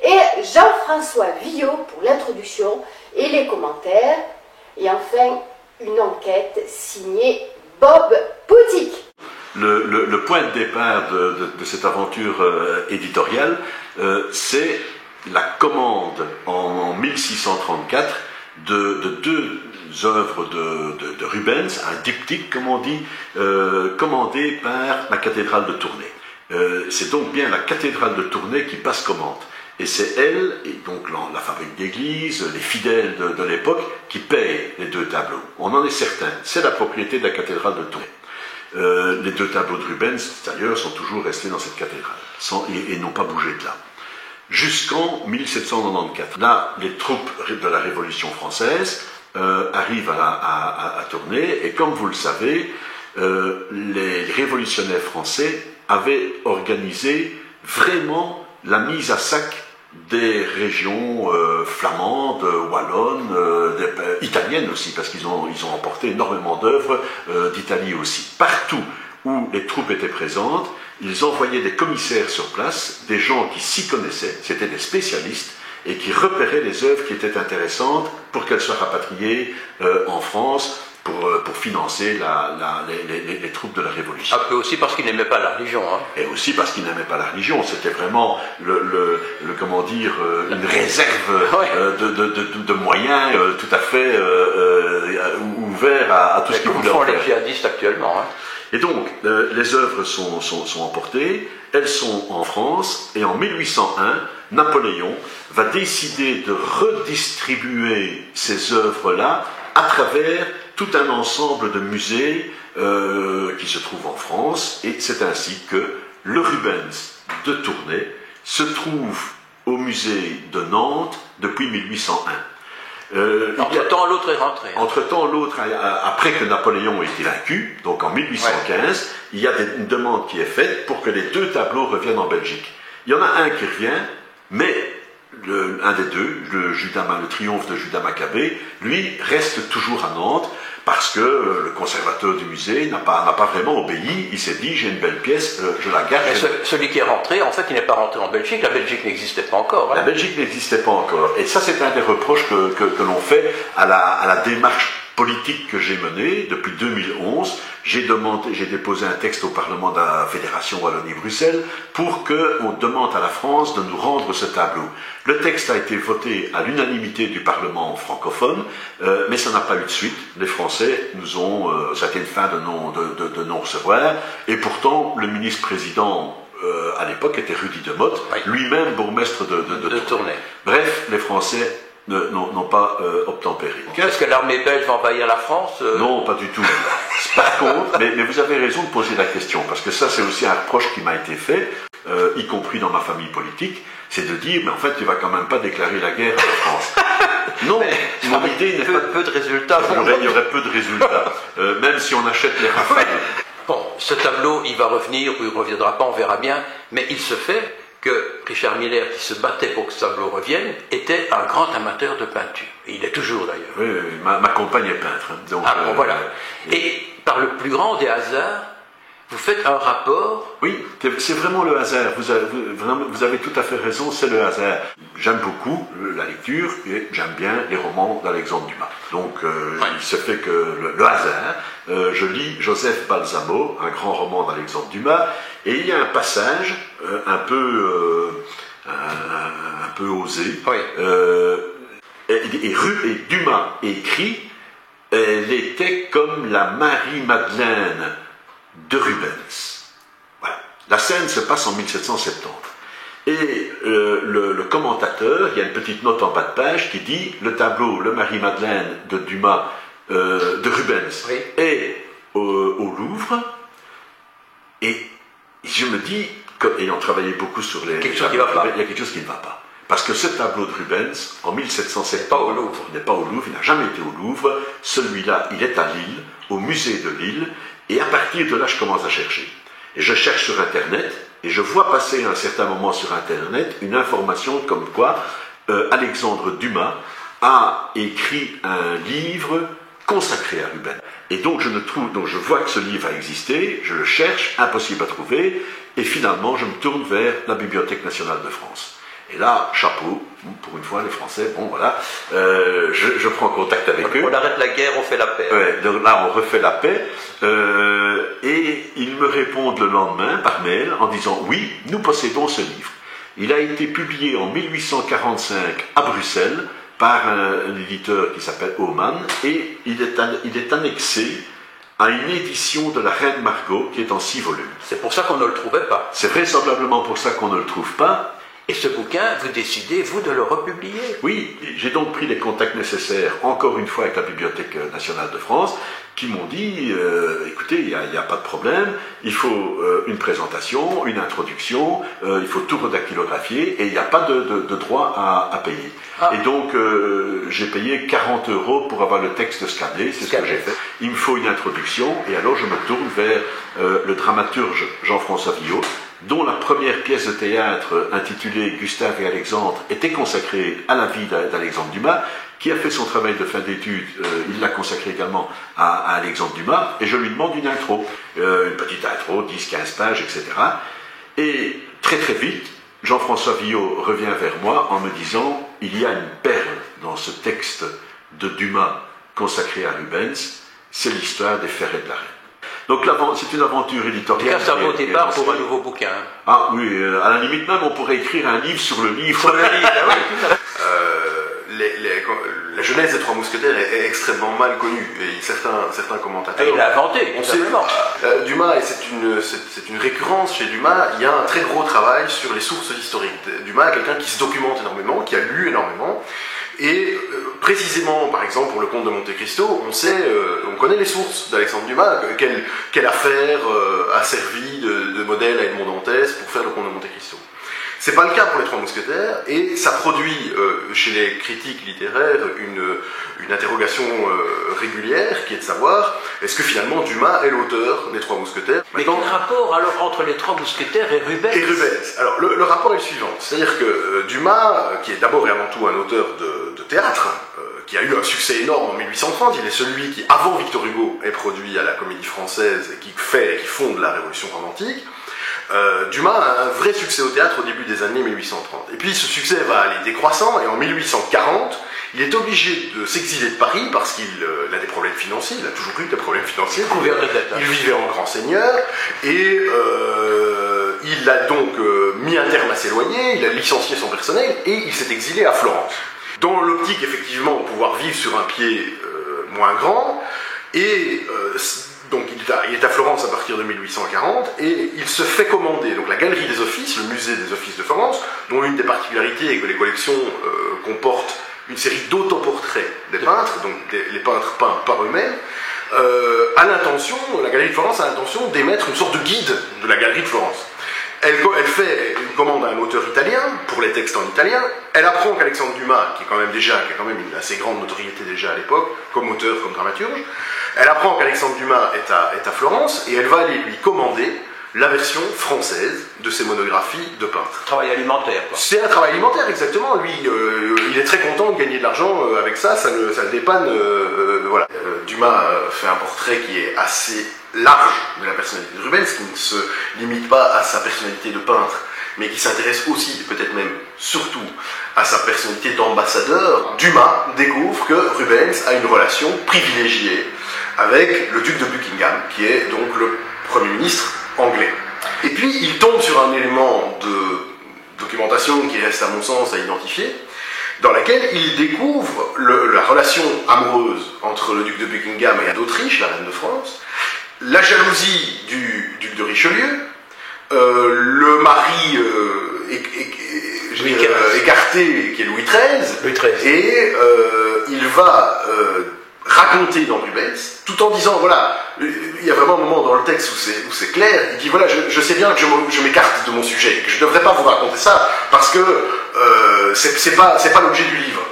et Jean-François Villot pour l'introduction et les commentaires. Et enfin, une enquête signée Bob Poutic. Le point de départ de cette aventure éditoriale, c'est la commande en 1634 de deux œuvres de Rubens, un diptyque, comme on dit, commandé par la cathédrale de Tournai. C'est donc bien la cathédrale de Tournai qui passe commande. Et c'est elle, et donc la fabrique d'église, les fidèles de l'époque, qui payent les deux tableaux. On en est certain. C'est la propriété de la cathédrale de Tournai. Les deux tableaux de Rubens, d'ailleurs, sont toujours restés dans cette cathédrale, et n'ont pas bougé de là. Jusqu'en 1794. Là, les troupes de la Révolution française arrivent à Tournai, et comme vous le savez, les révolutionnaires français avaient organisé vraiment la mise à sac des régions flamandes, wallonnes, italiennes aussi, parce qu'ils ont emporté énormément d'œuvres d'Italie aussi. Partout où les troupes étaient présentes, ils envoyaient des commissaires sur place, des gens qui s'y connaissaient, c'était des spécialistes, et qui repéraient les œuvres qui étaient intéressantes pour qu'elles soient rapatriées en France, pour financer les troupes de la Révolution. Un peu aussi parce qu'ils n'aimaient pas la religion. Hein. Et aussi parce qu'ils n'aimaient pas la religion. C'était vraiment comment dire, une réserve de moyens tout à fait ouvert à tout ce qu'ils voulaient faire. Comme font les djihadistes actuellement. Hein. Et donc, les œuvres sont emportées, elles sont en France, et en 1801, Napoléon va décider de redistribuer ces œuvres-là à travers tout un ensemble de musées qui se trouvent en France, et c'est ainsi que le Rubens de Tournai se trouve au musée de Nantes depuis 1801. Entre-temps, l'autre est rentré. Entre-temps, l'autre, après que Napoléon ait été vaincu, donc en 1815, il y a une demande qui est faite pour que les deux tableaux reviennent en Belgique. Il y en a un qui revient, mais un des deux, le triomphe de Judas Maccabée, lui reste toujours à Nantes, parce que le conservateur du musée n'a pas vraiment obéi. Il s'est dit, j'ai une belle pièce, je la garde. Mais celui qui est rentré, en fait, il n'est pas rentré en Belgique. La Belgique n'existait pas encore. Hein. La Belgique n'existait pas encore. Et ça, c'est un des reproches que l'on fait à la démarche politique que j'ai menée depuis 2011. J'ai déposé un texte au Parlement de la Fédération Wallonie-Bruxelles pour qu'on demande à la France de nous rendre ce tableau. Le texte a été voté à l'unanimité du Parlement francophone, mais ça n'a pas eu de suite. Les Français nous ont, ça a été une fin de non-recevoir, et pourtant le ministre-président à l'époque était Rudy Demotte, lui-même bourgmestre de Tournai. Bref, les Français n'ont pas obtempéré. Est-ce que l'armée belge va envahir la France Non, pas du tout. Par contre, mais vous avez raison de poser la question, parce que ça c'est aussi un reproche qui m'a été fait, y compris dans ma famille politique, c'est de dire, mais en fait tu vas quand même pas déclarer la guerre à la France. Non, mon idée n'est pas... Peu de résultats. Il y aurait peu de résultats, même si on achète les rafales. Bon. ce tableau, il va revenir ou il ne reviendra pas, on verra bien, mais il se fait que Richard Miller, qui se battait pour que ce tableau revienne, était un grand amateur de peinture. Et il est toujours d'ailleurs. Oui, ma compagne est peintre. Hein, donc, bon, voilà. Et par le plus grand des hasards, vous faites un rapport. Oui, c'est vraiment le hasard. Vous avez tout à fait raison, c'est le hasard. J'aime beaucoup la lecture et j'aime bien les romans d'Alexandre Dumas. Donc, il se fait que le hasard, je lis Joseph Balsamo, un grand roman d'Alexandre Dumas, et il y a un passage un peu osé. Oui. Et Dumas écrit, elle était comme la Marie-Madeleine de Rubens. Voilà. La scène se passe en 1770. Et le commentateur, il y a une petite note en bas de page qui dit le tableau, le Marie-Madeleine de Dumas, de Rubens, est au Louvre. Et je me dis, ayant travaillé beaucoup sur les... Quelque chose qui va pas. Il y a quelque chose qui ne va pas. Parce que ce tableau de Rubens, en 1770, pas au Louvre. Il n'est pas au Louvre, il n'a jamais été au Louvre. Celui-là, il est à Lille, au musée de Lille. Et à partir de là, je commence à chercher. Et je cherche sur Internet, et je vois passer à un certain moment sur Internet une information comme quoi Alexandre Dumas a écrit un livre consacré à Rubens. Et donc je vois que ce livre a existé, je le cherche, impossible à trouver, et finalement je me tourne vers la Bibliothèque nationale de France. Et là, chapeau, pour une fois, les Français, bon voilà, je prends contact avec eux. On arrête la guerre, on fait la paix. Ouais, donc là, on refait la paix. Et ils me répondent le lendemain par mail en disant « Oui, nous possédons ce livre. Il a été publié en 1845 à Bruxelles par un éditeur qui s'appelle Aumann et il est annexé à une édition de la Reine Margot qui est en 6 volumes. » C'est pour ça qu'on ne le trouvait pas. C'est vraisemblablement pour ça qu'on ne le trouve pas. Et ce bouquin, vous décidez, vous, de le republier? Oui, j'ai donc pris les contacts nécessaires, encore une fois, avec la Bibliothèque nationale de France, qui m'ont dit, écoutez, il n'y a pas de problème, il faut une présentation, une introduction, il faut tout redactylographier, et il n'y a pas de droit à payer. Ah. Et donc, j'ai payé 40 € pour avoir le texte scanné, c'est ce que j'ai fait. Il me faut une introduction, et alors je me tourne vers le dramaturge Jean-François Villot, dont la première pièce de théâtre intitulée Gustave et Alexandre était consacrée à la vie d'Alexandre Dumas, qui a fait son travail de fin d'études, il l'a consacré également à Alexandre Dumas, et je lui demande une intro, une petite intro, 10-15 pages, etc. Et très très vite, Jean-François Villot revient vers moi en me disant « Il y a une perle dans ce texte de Dumas consacré à Rubens, c'est l'histoire des Ferrets de la Reine. » Donc c'est une aventure éditoriale. C'est un beau départ pour un nouveau bouquin. Ah oui, à la limite même, on pourrait écrire un livre sur le livre. Sur le livre, ah oui. La jeunesse des Trois Mousquetaires est extrêmement mal connue. Et certains commentateurs... Il l'a inventé, on sait, Dumas, et c'est une récurrence chez Dumas, il y a un très gros travail sur les sources historiques. Dumas est quelqu'un qui se documente énormément, qui a lu énormément. Et précisément, par exemple, pour le Comte de Monte Cristo, on connaît les sources d'Alexandre Dumas. Quelle affaire a servi de modèle à Edmond Dantès pour faire le Comte de Monte Cristo. C'est pas le cas pour les Trois Mousquetaires, et ça produit chez les critiques littéraires une interrogation régulière, qui est de savoir, est-ce que finalement Dumas est l'auteur des Trois Mousquetaires? Mais quel rapport alors entre les Trois Mousquetaires et Rubens? Alors le rapport est le suivant, c'est-à-dire que Dumas, qui est d'abord et avant tout un auteur de théâtre, qui a eu un succès énorme en 1830, il est celui qui, avant Victor Hugo, est produit à la Comédie Française et qui fonde la Révolution romantique. Dumas a un vrai succès au théâtre au début des années 1830. Et puis ce succès va aller décroissant, et en 1840, il est obligé de s'exiler de Paris parce qu'il a des problèmes financiers, il a toujours eu des problèmes financiers. Il vivait en grand seigneur, et il a donc mis un terme à ses loyers, il a licencié son personnel, et il s'est exilé à Florence. Dans l'optique, effectivement, de pouvoir vivre sur un pied moins grand, et... donc il est à Florence à partir de 1840 et il se fait commander donc la Galerie des Offices, le musée des Offices de Florence, dont l'une des particularités est que les collections comportent une série d'autoportraits des peintres, donc les peintres peints par eux-mêmes, la Galerie de Florence a l'intention d'émettre une sorte de guide de la Galerie de Florence. Elle fait une commande à un auteur italien pour les textes en italien. Elle apprend qu'Alexandre Dumas, qui a quand même une assez grande notoriété déjà à l'époque, comme auteur, comme dramaturge, elle apprend qu'Alexandre Dumas est à Florence et elle va aller lui commander la version française de ses monographies de peintre. Travail alimentaire, quoi. C'est un travail alimentaire, exactement. Lui, il est très content de gagner de l'argent avec ça, ça le dépanne. Voilà. Dumas fait un portrait qui est assez large de la personnalité de Rubens, qui ne se limite pas à sa personnalité de peintre, mais qui s'intéresse aussi, peut-être même surtout, à sa personnalité d'ambassadeur. Dumas découvre que Rubens a une relation privilégiée avec le duc de Buckingham, qui est donc le Premier ministre anglais. Et puis il tombe sur un élément de documentation qui reste à mon sens à identifier, dans laquelle il découvre la relation amoureuse entre le duc de Buckingham et Anne d'Autriche, la reine de France, la jalousie du duc de Richelieu, le mari écarté qui est Louis XIII, et il va raconter dans Rubens, tout en disant, voilà, il y a vraiment un moment dans le texte où c'est clair, il dit, voilà, je sais bien que je m'écarte de mon sujet, que je ne devrais pas vous raconter ça, parce que c'est pas l'objet du livre,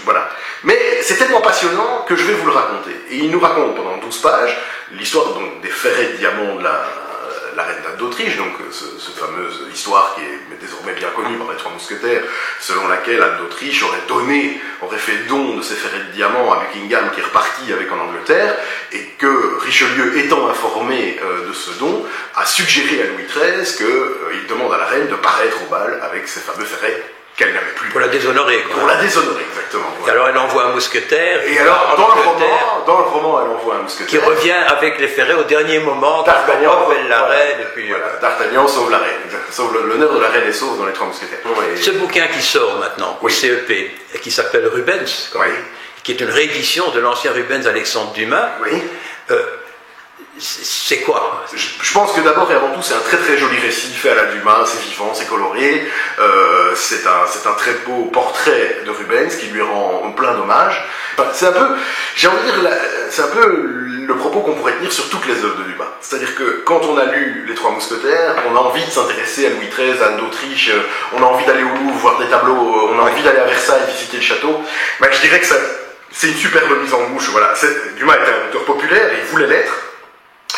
voilà. Mais c'est tellement passionnant que je vais vous le raconter. Et il nous raconte pendant 12 pages l'histoire donc, des ferrets de diamants de la reine d'Anne d'Autriche, donc cette fameuse histoire qui est désormais bien connue par les Trois Mousquetaires, selon laquelle Anne d'Autriche aurait fait don de ses ferrets de diamants à Buckingham qui est reparti avec en Angleterre, et que Richelieu, étant informé de ce don, a suggéré à Louis XIII qu'il demande à la reine de paraître au bal avec ces fameux ferrets qu'elle n'avait plus. Pour la déshonorer, quoi. Pour la déshonorer, exactement. Voilà. Et alors elle envoie un mousquetaire. Et alors, dans le roman, elle envoie un mousquetaire. Qui revient avec les ferrets au dernier moment. D'Artagnan appelle la reine. Et puis, voilà, D'Artagnan sauve la reine. Sauve l'honneur de la reine et sauve dans les Trois Mousquetaires. Et... Ce bouquin qui sort maintenant, au CEP, et qui s'appelle Rubens, qui est une réédition de l'ancien Rubens Alexandre Dumas. C'est quoi? Je pense que d'abord et avant tout, c'est un très très joli récit fait à la Dumas, c'est vivant, c'est coloré, c'est un très beau portrait de Rubens qui lui rend plein d'hommages. Enfin, c'est un peu, j'ai envie de dire, c'est un peu le propos qu'on pourrait tenir sur toutes les œuvres de Dumas. C'est-à-dire que quand on a lu Les Trois Mousquetaires, on a envie de s'intéresser à Louis XIII, à Anne d'Autriche, on a envie d'aller au Louvre voir des tableaux, on a envie d'aller à Versailles visiter le château. Ben, je dirais que c'est une superbe mise en bouche. Voilà. Dumas était un auteur populaire et il voulait l'être.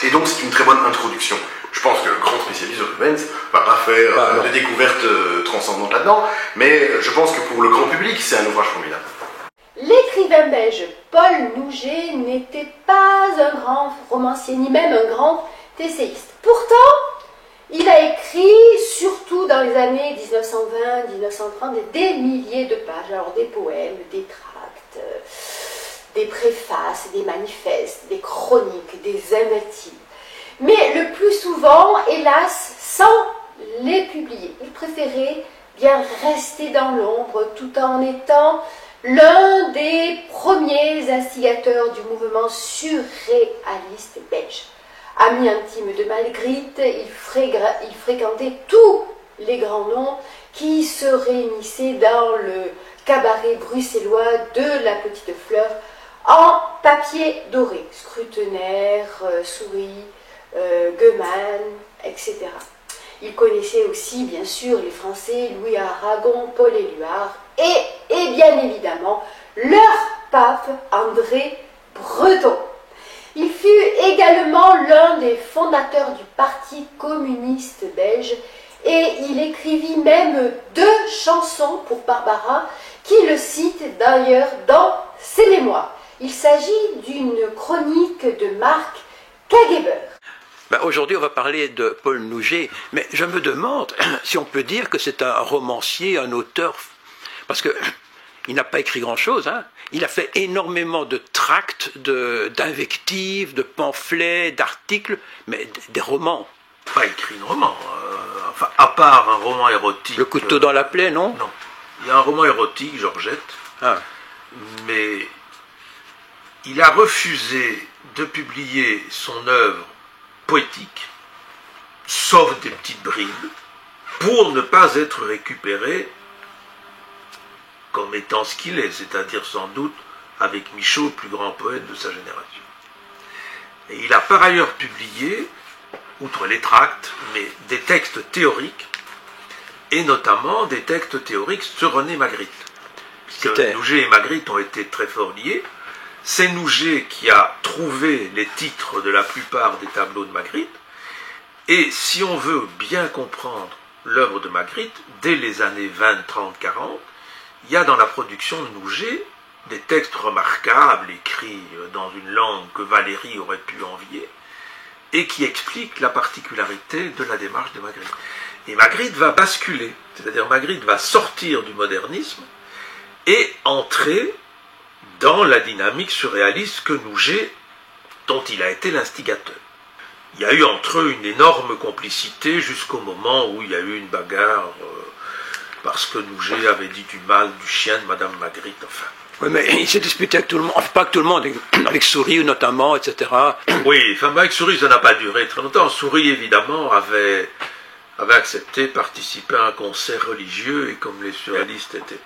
Et donc c'est une très bonne introduction. Je pense que le grand spécialiste de Rubens va pas faire de découvertes transcendantes là-dedans, mais je pense que pour le grand public, c'est un ouvrage formidable. L'écrivain belge Paul Nouget n'était pas un grand romancier, ni même un grand essayiste. Pourtant, il a écrit, surtout dans les années 1920-1930, des milliers de pages, alors des poèmes, des tracts, des préfaces, des manifestes, des chroniques, des invectives. Mais le plus souvent, hélas, sans les publier. Il préférait bien rester dans l'ombre tout en étant l'un des premiers instigateurs du mouvement surréaliste belge. Ami intime de Malgrite, il fréquentait tous les grands noms qui se réunissaient dans le cabaret bruxellois de la Petite Fleur, en papier doré, Scrutener, Souris, Gueman, etc. Il connaissait aussi, bien sûr, les Français, Louis Aragon, Paul Éluard, et bien évidemment, leur pape, André Breton. Il fut également l'un des fondateurs du Parti communiste belge, et il écrivit même 2 chansons pour Barbara, qui le cite d'ailleurs dans ses mémoires. Il s'agit d'une chronique de Marc Kageber. Aujourd'hui, on va parler de Paul Nouget, mais je me demande si on peut dire que c'est un romancier, un auteur, parce que il n'a pas écrit grand-chose, hein. Il a fait énormément de tracts, d'invectives, de pamphlets, d'articles, mais des romans. Pas écrit de roman, enfin, à part un roman érotique. Le couteau dans la plaie, non? Non. Il y a un roman érotique, Georgette, mais il a refusé de publier son œuvre poétique, sauf des petites bribes, pour ne pas être récupéré comme étant ce qu'il est, c'est-à-dire sans doute avec Michaud, le plus grand poète de sa génération. Et il a par ailleurs publié outre les tracts, mais des textes théoriques, et notamment des textes théoriques sur René Magritte. Puisque Nouget et Magritte ont été très fort liés. C'est Nouget qui a trouvé les titres de la plupart des tableaux de Magritte, et si on veut bien comprendre l'œuvre de Magritte, dès les années 20, 30, 40, il y a dans la production de Nouget des textes remarquables, écrits dans une langue que Valéry aurait pu envier, et qui expliquent la particularité de la démarche de Magritte. Et Magritte va basculer, c'est-à-dire Magritte va sortir du modernisme et entrer dans la dynamique surréaliste que Nouget, dont il a été l'instigateur. Il y a eu entre eux une énorme complicité jusqu'au moment où il y a eu une bagarre parce que Nouget avait dit du mal du chien de Madame Magritte, enfin. Oui, mais il s'est disputé avec tout le monde, enfin pas avec tout le monde, avec Souris notamment, etc. Oui, enfin avec Souris, ça n'a pas duré très longtemps. Souris, évidemment, avait accepté de participer à un concert religieux, et comme les surréalistes étaient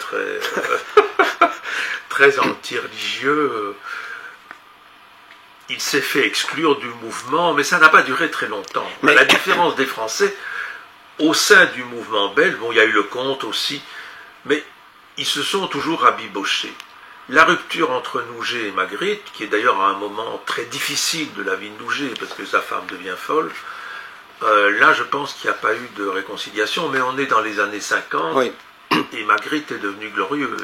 très anti-religieux, il s'est fait exclure du mouvement, mais ça n'a pas duré très longtemps. Mais... À la différence des Français, au sein du mouvement belge, bon, il y a eu le Comte aussi, mais ils se sont toujours rabibochés. La rupture entre Nouget et Magritte, qui est d'ailleurs à un moment très difficile de la vie de Nouget, parce que sa femme devient folle, là je pense qu'il n'y a pas eu de réconciliation, mais on est dans les années 50, oui. Et Magritte est devenu glorieux,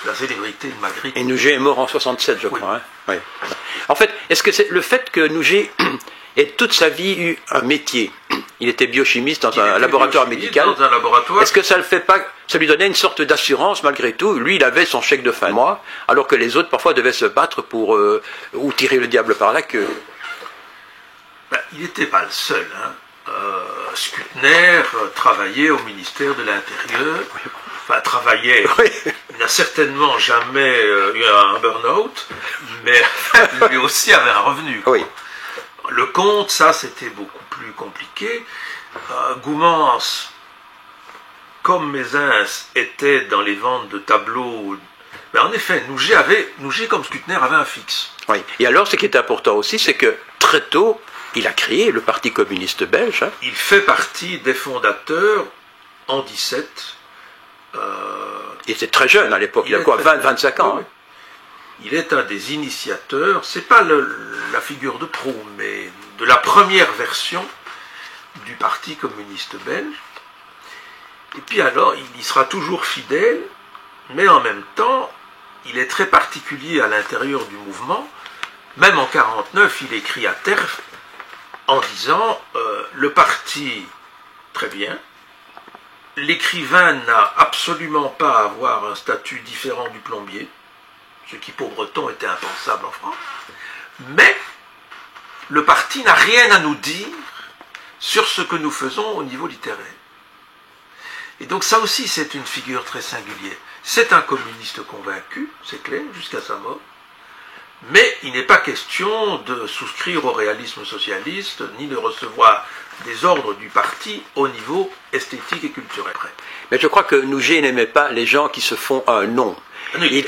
la célébrité de Magritte. Et Nouget est mort en 67, je crois. Hein. Oui. En fait, est-ce que c'est le fait que Nouget ait toute sa vie eu un métier, il était biochimiste dans un laboratoire médical, dans un laboratoire. Est-ce que ça le fait pas, ça lui donnait une sorte d'assurance malgré tout? Lui, il avait son chèque de fin de mois, alors que les autres parfois devaient se battre pour ou tirer le diable par la queue. Ben, il n'était pas le seul. Hein. Skutner travaillait au ministère de l'Intérieur. Enfin, travaillait. Oui. Il n'a certainement jamais eu un burn-out, mais lui aussi avait un revenu. Oui. Le Comte, ça, c'était beaucoup plus compliqué. Goumans, comme Mézins, était dans les ventes de tableaux. Mais en effet, Nouget comme Skutner avait un fixe. Oui. Et alors, ce qui est important aussi, c'est que très tôt, il a créé le Parti communiste belge. Hein. Il fait partie des fondateurs en 17. Il était très jeune à l'époque, il a quoi, 20-25 ans. Oui. Hein. Il est un des initiateurs, c'est pas la figure de proue, mais de la première version du Parti communiste belge. Et puis alors, il y sera toujours fidèle, mais en même temps, il est très particulier à l'intérieur du mouvement. Même en 1949, il écrit à Terf en disant le parti, très bien, l'écrivain n'a absolument pas à avoir un statut différent du plombier, ce qui pour Breton était impensable en France, mais le parti n'a rien à nous dire sur ce que nous faisons au niveau littéraire. Et donc ça aussi c'est une figure très singulière. C'est un communiste convaincu, c'est clair, jusqu'à sa mort, mais il n'est pas question de souscrire au réalisme socialiste, ni de recevoir des ordres du parti au niveau esthétique et culturel. Mais je crois que Nouget n'aimait pas les gens qui se font un nom. Non, il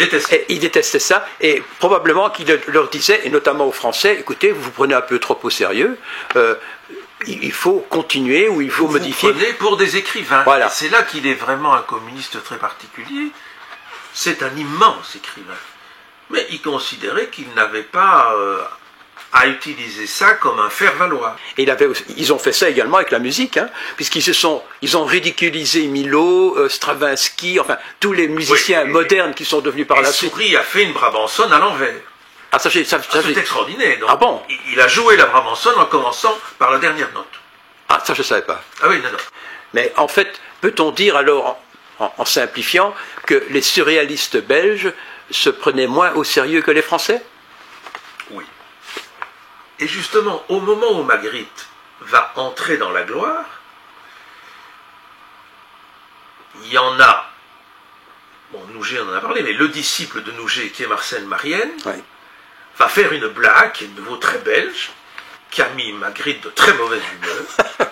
détestait ça, et probablement qu'il leur disait, et notamment aux Français, écoutez, vous vous prenez un peu trop au sérieux, il faut continuer, ou il faut modifier. Vous prenez pour des écrivains. Voilà. C'est là qu'il est vraiment un communiste très particulier. C'est un immense écrivain. Mais il considérait qu'il n'avait pas à utiliser ça comme un faire-valoir. Et ils ont fait ça également avec la musique, hein, puisqu'ils ont ridiculisé Milhaud, Stravinsky, enfin tous les musiciens modernes qui sont devenus par la suite. Souris a fait une Brabançonne à l'envers. Ah, ça c'est extraordinaire. Donc, ah bon? Il a joué la Brabançonne en commençant par la dernière note. Ah, ça je ne savais pas. Ah oui, non. Mais en fait, peut-on dire alors, en simplifiant, que les surréalistes belges se prenaient moins au sérieux que les Français? Oui. Et justement, au moment où Magritte va entrer dans la gloire, il y en a, bon, Nouget on en a parlé, mais le disciple de Nouget, qui est Marcel Marienne, va faire une blague, qui est de nouveau très belge, qui a mis Magritte de très mauvaise humeur.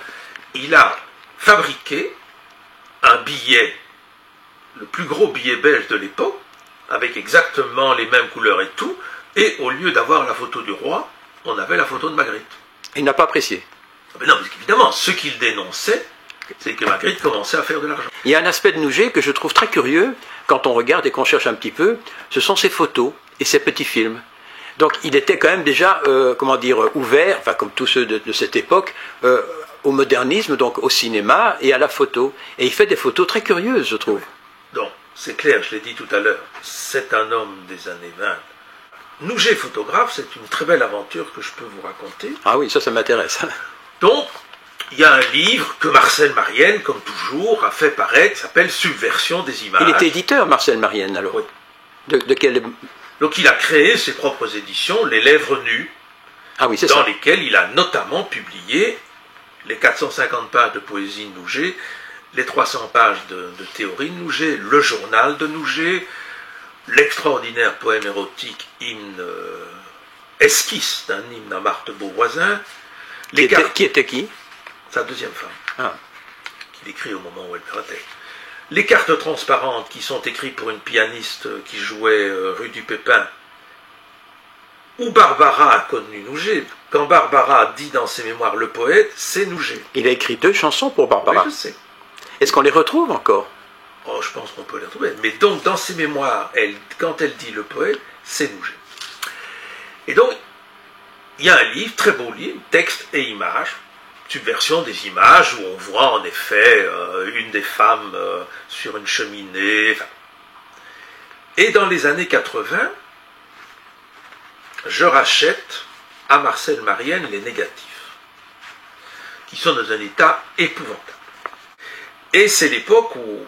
Il a fabriqué un billet, le plus gros billet belge de l'époque, avec exactement les mêmes couleurs et tout, et au lieu d'avoir la photo du roi, on avait la photo de Magritte. Il n'a pas apprécié. Mais non, parce qu'évidemment, ce qu'il dénonçait, c'est que Magritte commençait à faire de l'argent. Il y a un aspect de Nouget que je trouve très curieux, quand on regarde et qu'on cherche un petit peu, ce sont ses photos et ses petits films. Donc il était quand même déjà, ouvert, enfin comme tous ceux de cette époque, au modernisme, donc au cinéma et à la photo. Et il fait des photos très curieuses, je trouve. Donc, c'est clair, je l'ai dit tout à l'heure, c'est un homme des années 20. Nouget photographe, c'est une très belle aventure que je peux vous raconter. Ah oui, ça m'intéresse. Donc, il y a un livre que Marcel Marienne, comme toujours, a fait paraître, qui s'appelle Subversion des images. Il était éditeur, Marcel Marienne, alors. Oui. De quel... Donc il a créé ses propres éditions, Les Lèvres nues, dans lesquelles il a notamment publié les 450 pages de poésie de Nouget, les 300 pages de théorie de Nouget, le journal de Nouget, l'extraordinaire poème érotique hymne esquisse d'un hymne à Marthe Beauvoisin. Qui était qui? Sa deuxième femme, qu'il écrit au moment où elle perd la tête. Les cartes transparentes qui sont écrites pour une pianiste qui jouait rue du Pépin, où Barbara a connu Nouget. Quand Barbara dit dans ses mémoires le poète, c'est Nouget. Il a écrit 2 chansons pour Barbara. Oui, je sais. Est-ce qu'on les retrouve encore? Oh, je pense qu'on peut les retrouver. Mais donc, dans ses mémoires, quand elle dit le poète, c'est Nouget. Et donc, il y a un livre, très beau livre, texte et images, subversion des images, où on voit en effet une des femmes sur une cheminée. Et dans les années 80, je rachète à Marcel Marienne les négatifs, qui sont dans un état épouvantable. Et c'est l'époque où,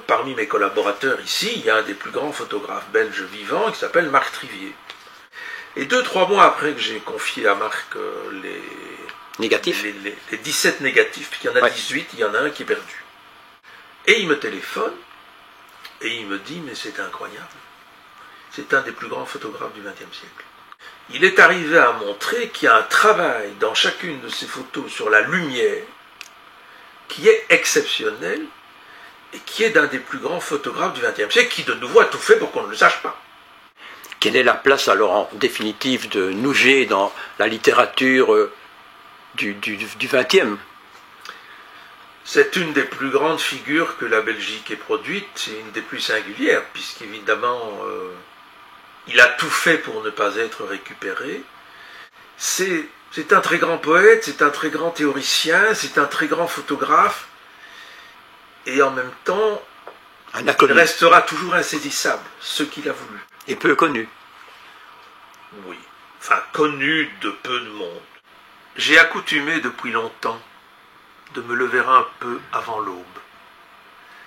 parmi mes collaborateurs ici, il y a un des plus grands photographes belges vivants qui s'appelle Marc Trivier. Et 2-3 mois après que j'ai confié à Marc les 17 négatifs, puis il y en a 18, il y en a un qui est perdu. Et il me téléphone, et il me dit, mais c'est incroyable, c'est un des plus grands photographes du XXe siècle. Il est arrivé à montrer qu'il y a un travail dans chacune de ces photos sur la lumière qui est exceptionnel, et qui est d'un des plus grands photographes du XXe siècle, qui de nouveau a tout fait pour qu'on ne le sache pas. Quelle est la place alors en définitive de Nouget dans la littérature du XXe? C'est une des plus grandes figures que la Belgique ait produite, c'est une des plus singulières, puisqu'évidemment, il a tout fait pour ne pas être récupéré. C'est un très grand poète, c'est un très grand théoricien, c'est un très grand photographe, et en même temps, il restera toujours insaisissable, ce qu'il a voulu. Et peu connu. Oui, enfin connu de peu de monde. J'ai accoutumé depuis longtemps de me lever un peu avant l'aube,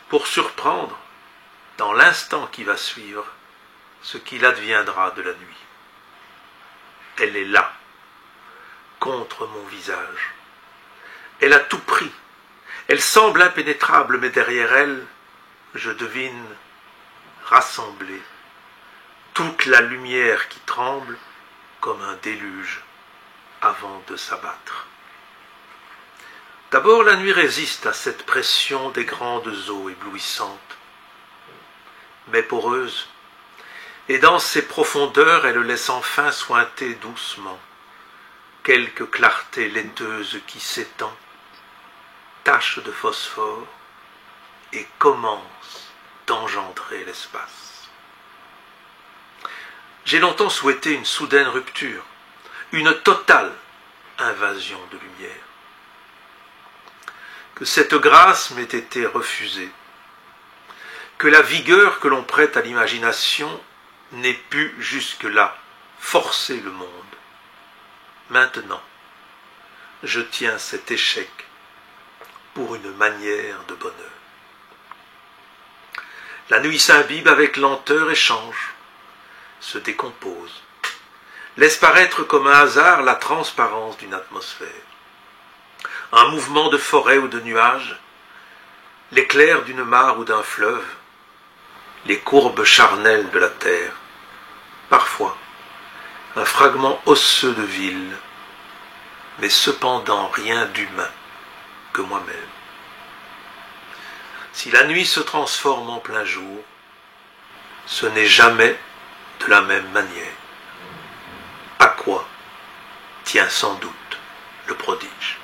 pour surprendre, dans l'instant qui va suivre, ce qu'il adviendra de la nuit. Elle est là, contre mon visage. Elle a tout pris. Elle semble impénétrable, mais derrière elle, je devine rassemblée toute la lumière qui tremble comme un déluge avant de s'abattre. D'abord, la nuit résiste à cette pression des grandes eaux éblouissantes, mais poreuse, et dans ses profondeurs, elle laisse enfin sointer doucement quelque clarté laiteuse qui s'étend, tache de phosphore, et commence d'engendrer l'espace. J'ai longtemps souhaité une soudaine rupture, une totale invasion de lumière. Que cette grâce m'ait été refusée, que la vigueur que l'on prête à l'imagination n'ait pu jusque-là forcer le monde. Maintenant, je tiens cet échec pour une manière de bonheur. La nuit s'imbibe avec lenteur et change, se décompose, laisse paraître comme un hasard la transparence d'une atmosphère. Un mouvement de forêt ou de nuages, l'éclair d'une mare ou d'un fleuve, les courbes charnelles de la terre, parfois un fragment osseux de ville, mais cependant rien d'humain que moi-même. Si la nuit se transforme en plein jour, ce n'est jamais de la même manière. À quoi tient sans doute le prodige?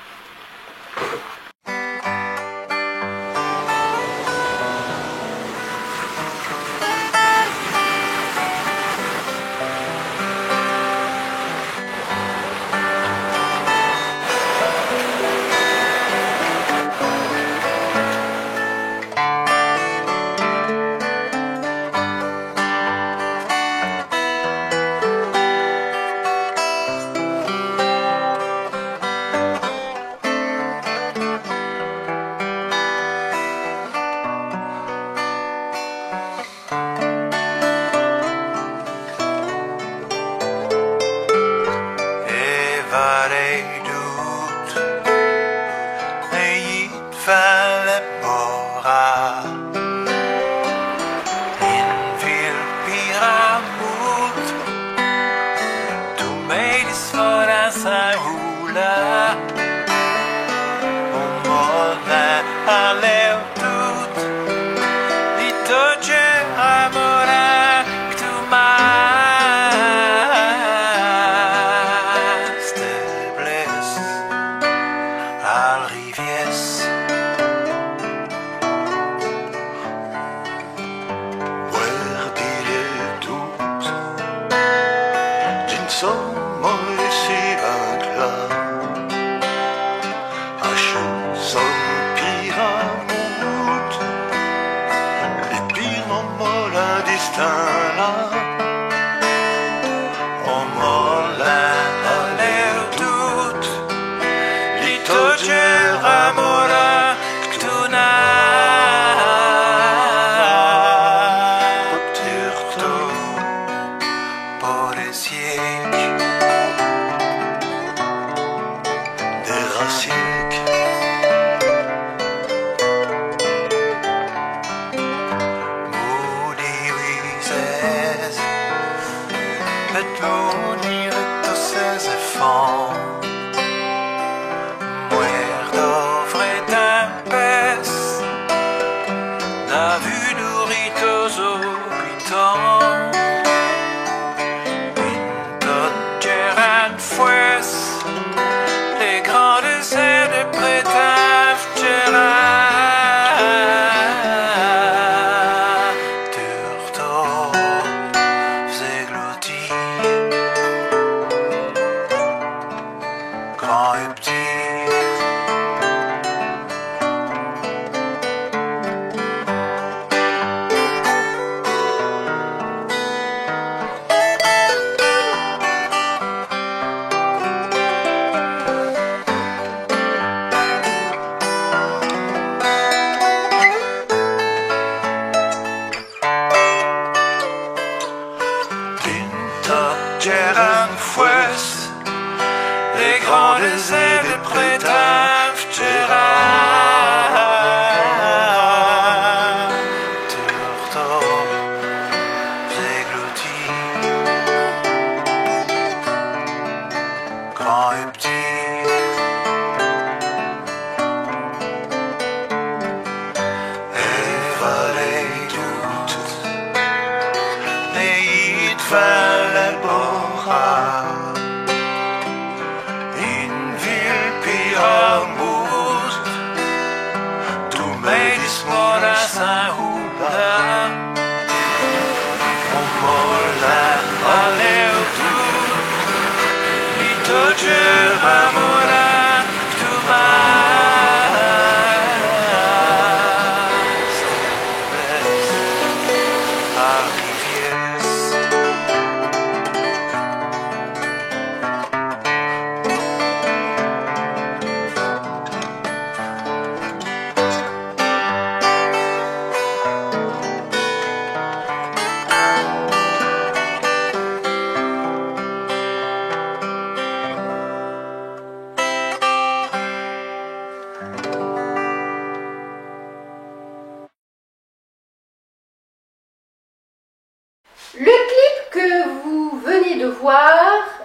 Le clip que vous venez de voir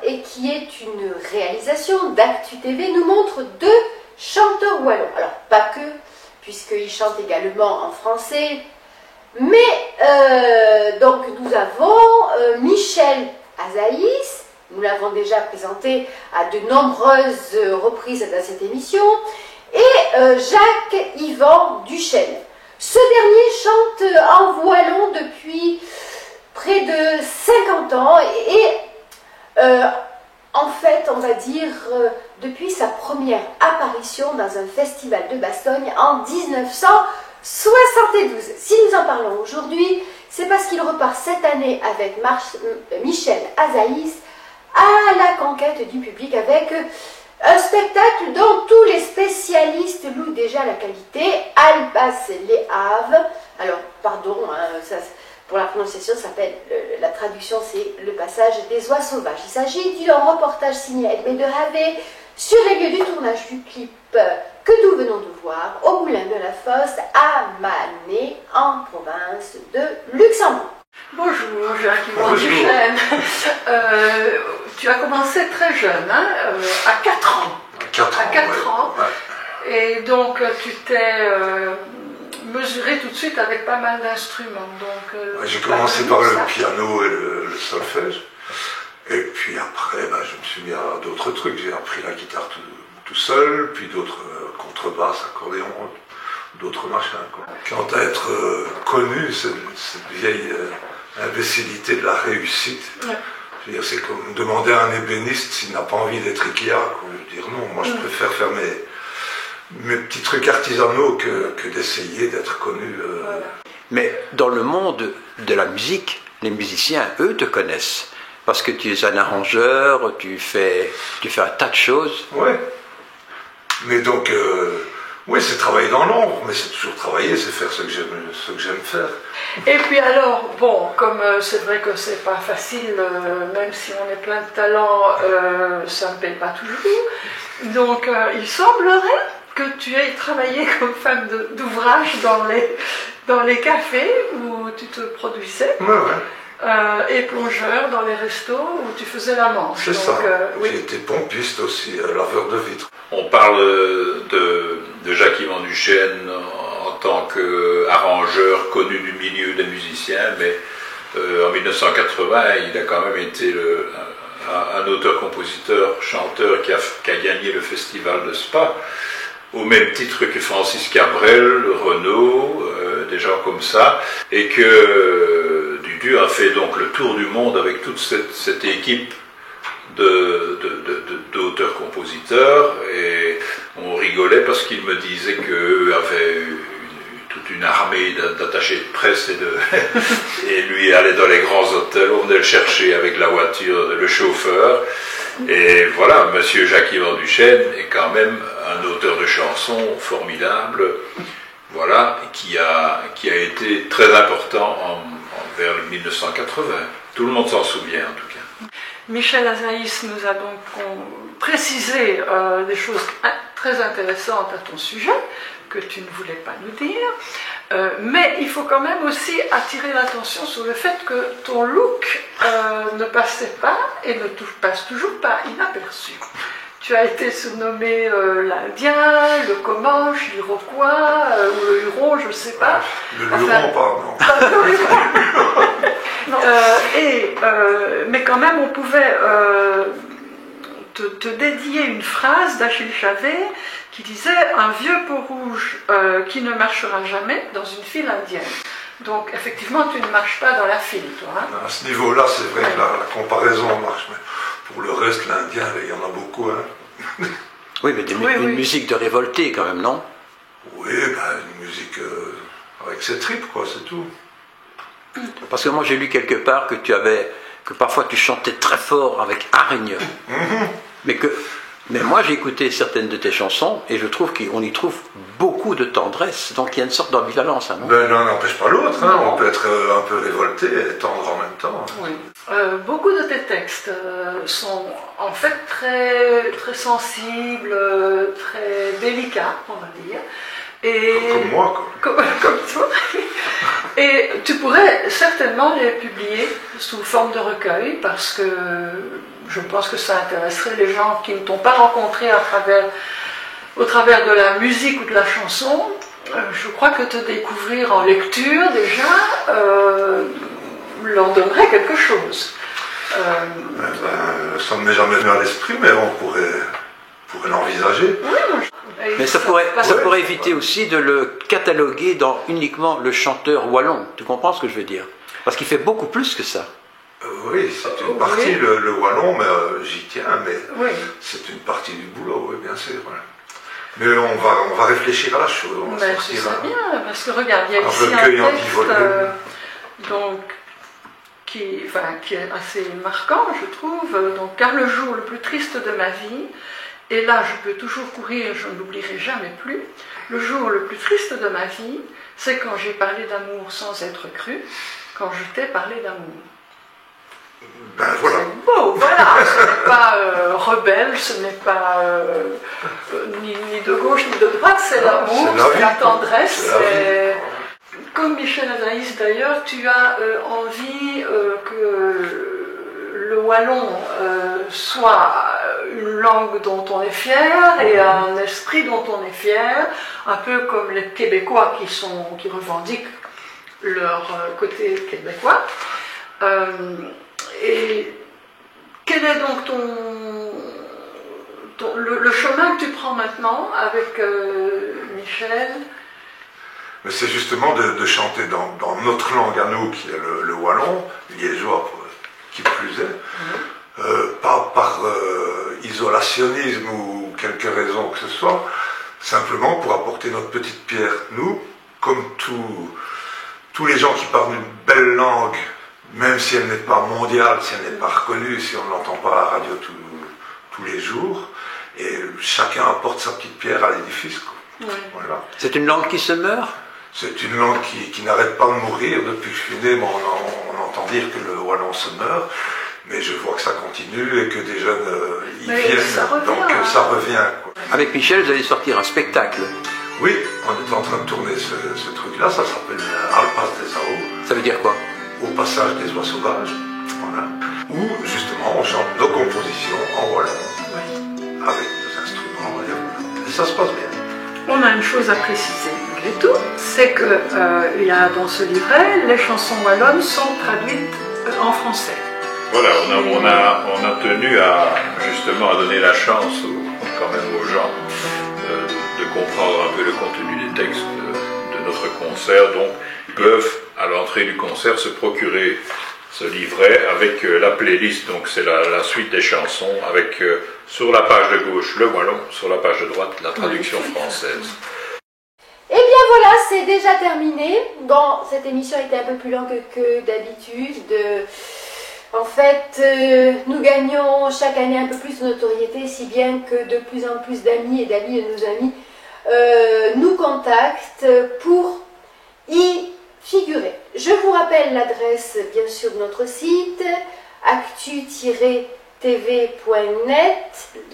et qui est une réalisation d'Actu TV nous montre deux chanteurs wallons. Alors pas que, puisqu'ils chantent également en français, mais donc nous avons Michel Azaïs, nous l'avons déjà présenté à de nombreuses reprises dans cette émission, et Jacques-Yvan Duchesne. Ce dernier chante en wallon depuis près de 50 ans et en fait, on va dire, depuis sa première apparition dans un festival de Bastogne en 1972. Si nous en parlons aujourd'hui, c'est parce qu'il repart cette année avec Michel Azaïs à la conquête du public avec un spectacle dont tous les spécialistes louent déjà la qualité, Albas Les Haves. Alors, pardon, pour la prononciation, la traduction, c'est le passage des oies sauvages. Il s'agit d'un reportage signé Edmé de Havé sur les lieux du tournage du clip que nous venons de voir au Moulin de la Fosse à Mané, en province de Luxembourg. Bonjour, Jacques-Yvan Duchesne. Tu as commencé très jeune, hein, à 4 ans. À 4 ans. Ouais. Et donc tu t'es mesuré tout de suite avec pas mal d'instruments. J'ai commencé par le piano et le solfège. Et puis après, je me suis mis à d'autres trucs. J'ai appris la guitare tout seul, puis d'autres contrebasses, accordéon, d'autres machins. Quoi. Quant à être connu, cette vieille imbécilité de la réussite. Ouais. Je veux dire, c'est comme demander à un ébéniste s'il n'a pas envie d'être Ikea. Quoi. Je veux dire non, moi je préfère faire mes petits trucs artisanaux que d'essayer d'être connu. Voilà. Mais dans le monde de la musique, les musiciens, eux, te connaissent. Parce que tu es un arrangeur, tu fais un tas de choses. Ouais. Mais donc, oui, c'est travailler dans l'ombre, mais c'est toujours travailler, c'est faire ce que j'aime faire. Et puis alors, bon, comme c'est vrai que c'est pas facile, même si on est plein de talent, ça ne paye pas toujours. Donc, il semblerait que tu aies travaillé comme femme d'ouvrage dans les cafés où tu te produisais. Ouais. Et plongeur dans les restos où tu faisais la manche. C'est ça. Oui. J'ai été pompiste aussi, laveur de vitres. On parle de Jacques-Yvan Duchesne en tant qu'arrangeur connu du milieu des musiciens, mais en 1980, il a quand même été un auteur-compositeur, chanteur qui a gagné le festival de Spa, au même titre que Francis Cabrel, Renaud, des gens comme ça, et que Dudu a fait donc le tour du monde avec toute cette équipe d'auteurs-compositeurs, et on rigolait parce qu'il me disait qu'eux avaient toute une armée d'attachés de presse et lui allait dans les grands hôtels, on venait le chercher avec la voiture, le chauffeur. Et voilà, monsieur Jacques-Yvan Duchesne est quand même un auteur de chansons formidable, voilà, qui a été très important vers 1980. Tout le monde s'en souvient en tout cas. Michel Azaïs nous a donc précisé des choses très intéressantes à ton sujet, que tu ne voulais pas nous dire, mais il faut quand même aussi attirer l'attention sur le fait que ton look ne passait pas et ne passe toujours pas inaperçu. Tu as été surnommé l'Indien, le Comanche, l'Iroquois, ou le Huron, je ne sais pas. Le Huron, mais quand même, on pouvait te dédier une phrase d'Achille Chavez qui disait « Un vieux peau rouge qui ne marchera jamais dans une file indienne ». Donc, effectivement, tu ne marches pas dans la file, toi. Hein. À ce niveau-là, c'est vrai que la comparaison marche, mais pour le reste, l'Indien, il y en a beaucoup. Hein. Oui, mais une musique de révolté, quand même, non? Oui, une musique avec ses tripes, quoi, c'est tout. Parce que moi, j'ai lu quelque part que parfois tu chantais très fort avec hargne. Mais moi, j'ai écouté certaines de tes chansons et je trouve qu'on y trouve beaucoup de tendresse. Donc il y a une sorte d'ambivalence. Hein, non, l'un n'empêche pas l'autre. Hein. On peut être un peu révolté et tendre en même temps. Oui. Beaucoup de tes textes sont en fait très, très sensibles, très délicats, on va dire. Et comme moi, quoi. Comme toi. Et tu pourrais certainement les publier sous forme de recueil parce que je pense que ça intéresserait les gens qui ne t'ont pas rencontré au travers de la musique ou de la chanson. Je crois que te découvrir en lecture déjà leur donnerait quelque chose. Ça ne m'est jamais venu à l'esprit, mais on pourrait l'envisager. Oui, mais ça pourrait éviter aussi de le cataloguer dans uniquement le chanteur wallon. Tu comprends ce que je veux dire? Parce qu'il fait beaucoup plus que ça. Oui, c'est une partie, le wallon, mais j'y tiens, mais c'est une partie du boulot, oui, bien sûr. Ouais. Mais on va réfléchir à la chose. C'est bien, parce que regarde, il y a ici un texte qui est assez marquant, je trouve. Donc, car le jour le plus triste de ma vie, et là je peux toujours courir, je ne l'oublierai jamais plus, le jour le plus triste de ma vie, c'est quand j'ai parlé d'amour sans être cru, quand je t'ai parlé d'amour. Voilà. C'est beau, voilà. Ce n'est pas rebelle, ce n'est pas ni de gauche ni de droite, c'est l'amour, c'est la tendresse. Comme Michel Azaïs d'ailleurs, tu as envie que le wallon soit une langue dont on est fier et un esprit dont on est fier, un peu comme les Québécois qui revendiquent leur côté québécois. Et quel est donc le chemin que tu prends maintenant avec Michel? Mais c'est justement de chanter dans notre langue à nous, qui est le wallon, liégeois qui plus est, pas par isolationnisme ou quelque raison que ce soit, simplement pour apporter notre petite pierre. Nous, comme tous les gens qui parlent une belle langue, même si elle n'est pas mondiale, si elle n'est pas reconnue, si on ne l'entend pas à la radio tous les jours, et chacun apporte sa petite pierre à l'édifice. Oui. Voilà. C'est une langue qui se meurt? C'est une langue qui n'arrête pas de mourir. Depuis que je suis né, on entend dire que le wallon se meurt, mais je vois que ça continue et que des jeunes y viennent, donc ça revient. Quoi. Avec Michel, vous allez sortir un spectacle. Oui, on est en train de tourner ce truc-là, ça s'appelle Alpas des Ao. Ça veut dire quoi? Au passage des oies sauvages, voilà. Où justement on chante nos compositions en wallon, avec nos instruments, et ça se passe bien. On a une chose à préciser malgré tout, c'est qu'il y a dans ce livret, les chansons wallonnes sont traduites en français. Voilà, on a tenu justement à donner la chance quand même aux gens de comprendre un peu le contenu des textes de notre concert. Donc ils peuvent à l'entrée du concert se procurer ce livret avec la playlist, donc c'est la suite des chansons, avec sur la page de gauche le wallon, sur la page de droite la traduction française. Et bien voilà, c'est déjà terminé. Bon, cette émission était un peu plus longue que d'habitude. En fait, nous gagnons chaque année un peu plus de notoriété, si bien que de plus en plus d'amis et d'amis de nos amis nous contactent pour y figurer. Je vous rappelle l'adresse, bien sûr, de notre site, actu-tv.net,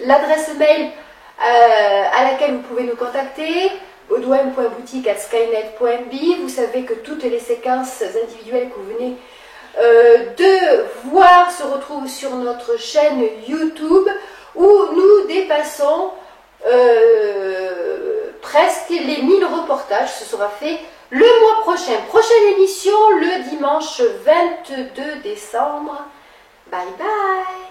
l'adresse mail à laquelle vous pouvez nous contacter, baudouin.boutique@skynet.b. Vous savez que toutes les séquences individuelles que vous venez de voir se retrouvent sur notre chaîne YouTube, où nous dépassons presque les 1000 reportages. Ce sera fait le mois prochain. Prochaine émission le dimanche 22 décembre. Bye bye.